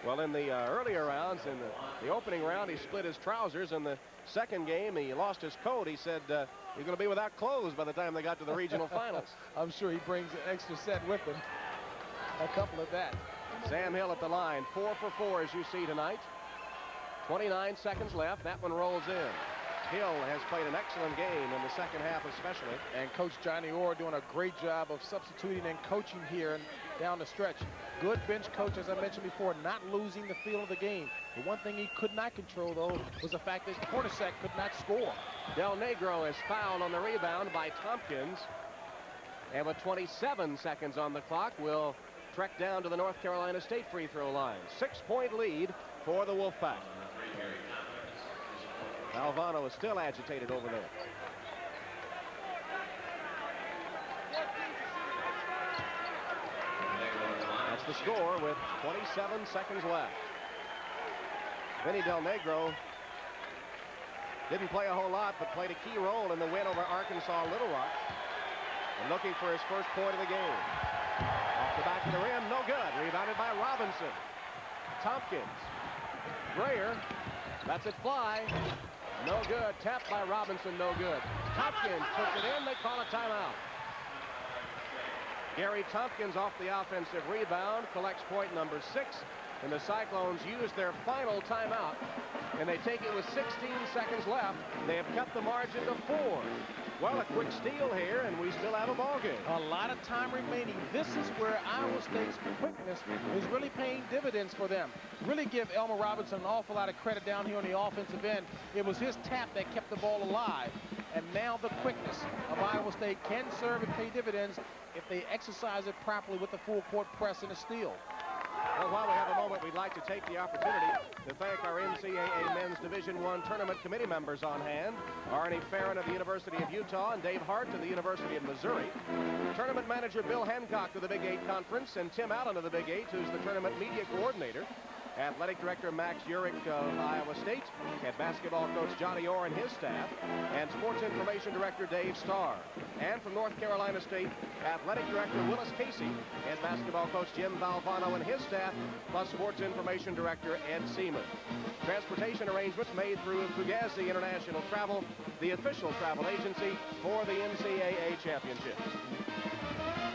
Well, in the earlier rounds, in the opening round, he split his trousers. In the second game, he lost his coat. He said he's going to be without clothes by the time they got to the regional finals. I'm sure he brings an extra set with him. A couple of that. Sam Hill at the line, 4 for 4 as you see tonight. 29 seconds left. That one rolls in. Hill has played an excellent game in the second half especially. And Coach Johnny Orr doing a great job of substituting and coaching here and down the stretch. Good bench coach, as I mentioned before, not losing the feel of the game. The one thing he could not control, though, was the fact that Hornacek could not score. Del Negro is fouled on the rebound by Thompkins. And with 27 seconds on the clock, will trek down to the North Carolina State free throw line. 6-point lead for the Wolfpack. Valvano is still agitated over there. the score with 27 seconds left. Vinny Del Negro didn't play a whole lot, but played a key role in the win over Arkansas Little Rock. And looking for his first point of the game. Off the back of the rim, no good. Rebounded by Robinson. Thompkins. Grayer lets it fly. No good. Tapped by Robinson, no good. Thompkins puts it in. They call a timeout. Gary Thompkins off the offensive rebound, collects point number 6. And the Cyclones use their final timeout. And they take it with 16 seconds left. They have cut the margin to 4. Well, a quick steal here, and we still have a ball game. A lot of time remaining. This is where Iowa State's quickness is really paying dividends for them. Really give Elmer Robinson an awful lot of credit down here on the offensive end. It was his tap that kept the ball alive. And now the quickness of Iowa State can serve and pay dividends if they exercise it properly with the full court press and a steal. Well, while we have a moment, we'd like to take the opportunity to thank our NCAA Men's Division I Tournament Committee members on hand. Ernie Farron of the University of Utah and Dave Hart of the University of Missouri. Tournament manager Bill Hancock of the Big 8 Conference and Tim Allen of the Big 8, who's the tournament media coordinator. Athletic Director Max Urich of Iowa State, and basketball coach Johnny Orr and his staff, and Sports Information Director Dave Starr. And from North Carolina State, Athletic Director Willis Casey, and basketball coach Jim Valvano and his staff, plus Sports Information Director Ed Seaman. Transportation arrangements made through Fugazi International Travel, the official travel agency for the NCAA championships.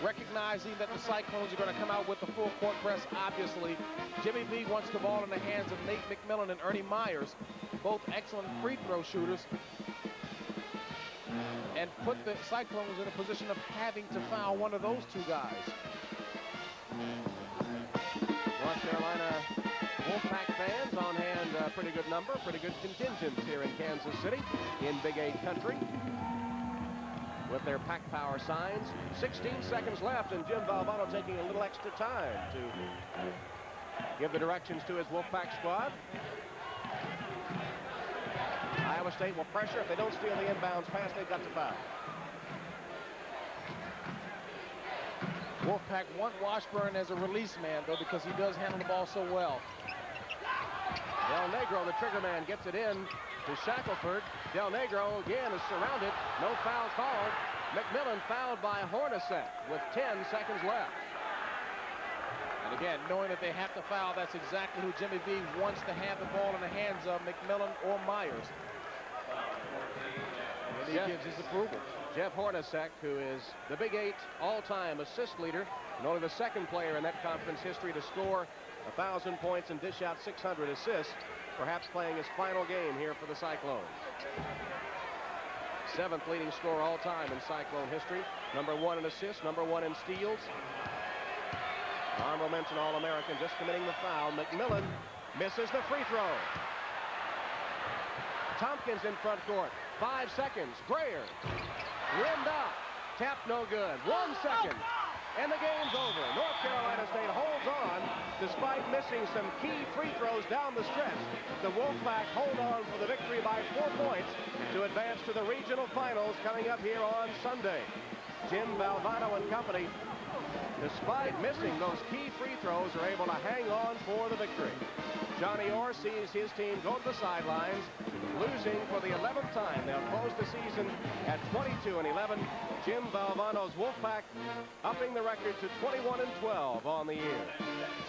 Recognizing that the Cyclones are going to come out with the full court press, obviously, Jimmy B wants the ball in the hands of Nate McMillan and Ernie Myers, both excellent free throw shooters, and put the Cyclones in a position of having to foul one of those two guys. North Carolina Wolfpack fans on hand, pretty good number, pretty good contingent here in Kansas City in Big 8 country, with their pack power signs. 16 seconds left, and Jim Valvano taking a little extra time to give the directions to his Wolfpack squad. Iowa State will pressure. If they don't steal the inbounds pass, they've got to foul. Wolfpack want Washburn as a release man, though, because he does handle the ball so well. Del Negro, the trigger man, gets it in to Shackleford. Del Negro again is surrounded. No foul called. McMillan fouled by Hornacek with 10 seconds left. And again, knowing that they have to foul, that's exactly who Jimmy V wants to have the ball in the hands of, McMillan or Myers. And he gives his approval. Jeff Hornacek, who is the Big 8 all-time assist leader, and only the second player in that conference history to score 1,000 points and dish out 600 assists, perhaps playing his final game here for the Cyclones. 7th leading scorer all time in Cyclone history. Number 1 in assists, number 1 in steals. Honorable mention All-American, just committing the foul. McMillan misses the free throw. Thompkins in front court. 5 seconds. Grayer rimmed out. Tap no good. 1 second. And the game's over. North Carolina State holds on despite missing some key free throws down the stretch. The Wolfpack hold on for the victory by 4 points to advance to the regional finals coming up here on Sunday. Jim Valvano and company, despite missing those key free throws, are able to hang on for the victory. Johnny Orr sees his team go to the sidelines, losing for the 11th time. They'll close the season at 22-11. Jim Valvano's Wolfpack upping the record to 21-12 on the year.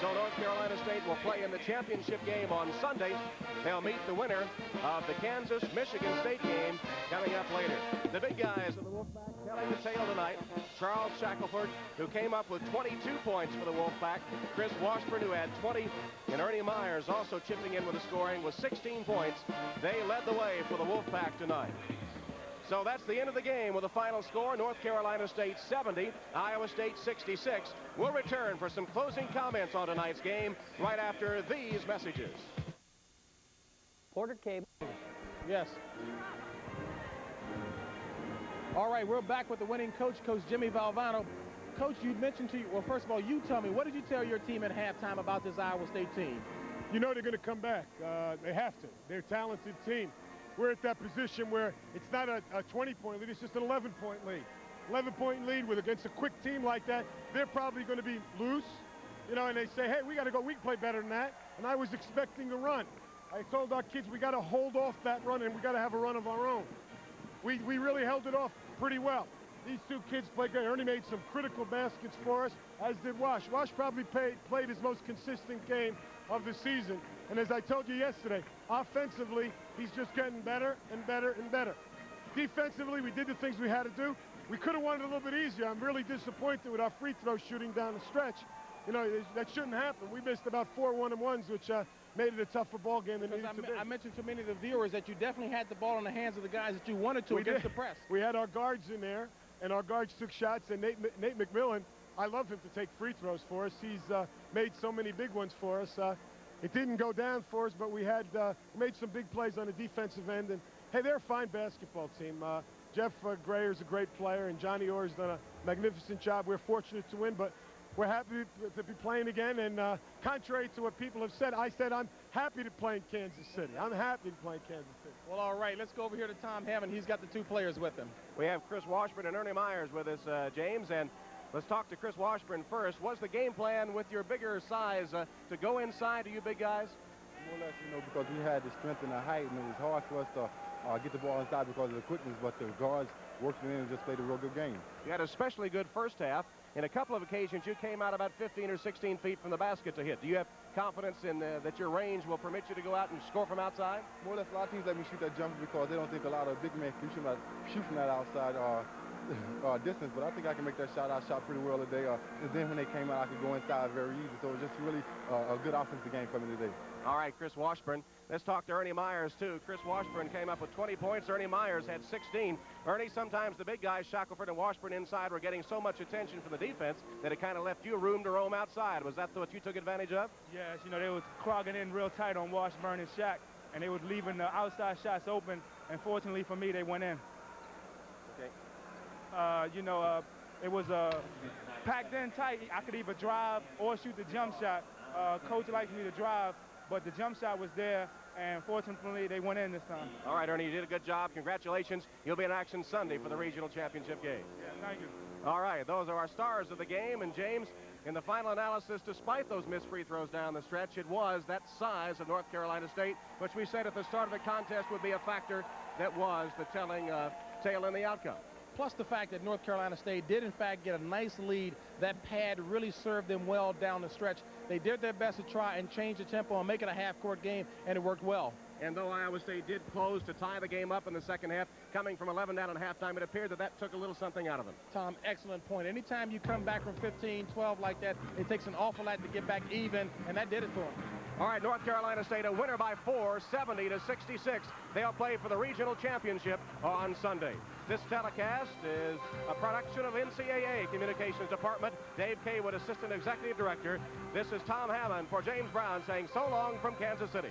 So North Carolina State will play in the championship game on Sunday. They'll meet the winner of the Kansas-Michigan State game coming up later. The big guys of the Wolfpack telling the tale tonight. Charles Shackleford, who came up with 22 points for the Wolfpack. Chris Washburn, who had 20. And Ernie Myers also chipping in with the scoring with 16 points. They led the way for the Wolfpack tonight. So that's the end of the game with a final score. North Carolina State 70, Iowa State 66. We'll return for some closing comments on tonight's game right after these messages. Porter Cable. Yes. All right, we're back with the winning coach, Coach Jimmy Valvano. Coach, you mentioned to you, well, first of all, you tell me, what did you tell your team at halftime about this Iowa State team? You know they're going to come back. They have to. They're a talented team. We're at that position where it's not a 20-point lead, it's just an 11-point lead. 11-point lead against a quick team like that, they're probably going to be loose. you know, and they say, hey, we got to go, we can play better than that. And I was expecting a run. I told our kids we got to hold off that run and we got to have a run of our own. We really held it off pretty well. These two kids played great. Ernie made some critical baskets for us, as did Wash. Wash probably played his most consistent game of the season. And as I told you yesterday, offensively, he's just getting better and better and better. Defensively, we did the things we had to do. We could have won it a little bit easier. I'm really disappointed with our free throw shooting down the stretch. You know, that shouldn't happen. We missed about 4 1-on-1s, which made it a tougher ball game than it needed to be. I mentioned to many of the viewers that you definitely had the ball in the hands of the guys that you wanted to against the press. We had our guards in there, and our guards took shots, and Nate McMillan, I love him to take free throws for us. He's made so many big ones for us. It didn't go down for us, but we had made some big plays on the defensive end. And, hey, they're a fine basketball team. Jeff Grayer's a great player, and Johnny Orr's done a magnificent job. We're fortunate to win, but we're happy to be playing again. And contrary to what people have said, I said I'm happy to play in Kansas City. I'm happy to play in Kansas City. Well, all right, let's go over here to Tom Hammond. He's got the 2 players with him. We have Chris Washburn and Ernie Myers with us, James, and let's talk to Chris Washburn first. What's the game plan with your bigger size to go inside to you big guys? More or less, you know, because we had the strength and the height, and it was hard for us to get the ball inside because of the quickness, but the guards worked it in and just played a real good game. You had an especially good first half. In a couple of occasions, you came out about 15 or 16 feet from the basket to hit. Do you have confidence in that your range will permit you to go out and score from outside? More or less, a lot of teams let me shoot that jumper because they don't think a lot of big men can shoot from that outside distance, but I think I can make that shot. I shot pretty well today. And then when they came out, I could go inside very easy. So it was just really a good offensive game for me today. All right, Chris Washburn. Let's talk to Ernie Myers, too. Chris Washburn came up with 20 points. Ernie Myers had 16. Ernie, sometimes the big guys, Shackleford and Washburn inside, were getting so much attention from the defense that it kind of left you room to roam outside. Was that what you took advantage of? Yes, you know, they was clogging in real tight on Washburn and Shaq, and they was leaving the outside shots open, and fortunately for me, they went in. Okay. You know, it was packed in tight. I could either drive or shoot the jump shot. Coach liked me to drive, but the jump shot was there, and fortunately, they went in this time. All right, Ernie, you did a good job. Congratulations. You'll be in action Sunday for the regional championship game. Yeah, thank you. All right, those are our stars of the game. And, James, in the final analysis, despite those missed free throws down the stretch, it was that size of North Carolina State, which we said at the start of the contest would be a factor that was the telling tale in the outcome. Plus the fact that North Carolina State did, in fact, get a nice lead. That pad really served them well down the stretch. They did their best to try and change the tempo and make it a half-court game, and it worked well. And though Iowa State did close to tie the game up in the second half, coming from 11 down at halftime, it appeared that took a little something out of them. Tom, excellent point. Anytime you come back from 15, 12 like that, it takes an awful lot to get back even, and that did it for them. All right, North Carolina State a winner by 4, 70-66. They'll play for the regional championship on Sunday. This telecast is a production of NCAA Communications Department. Dave Kaywood, Assistant Executive Director. This is Tom Hammond for James Brown saying so long from Kansas City.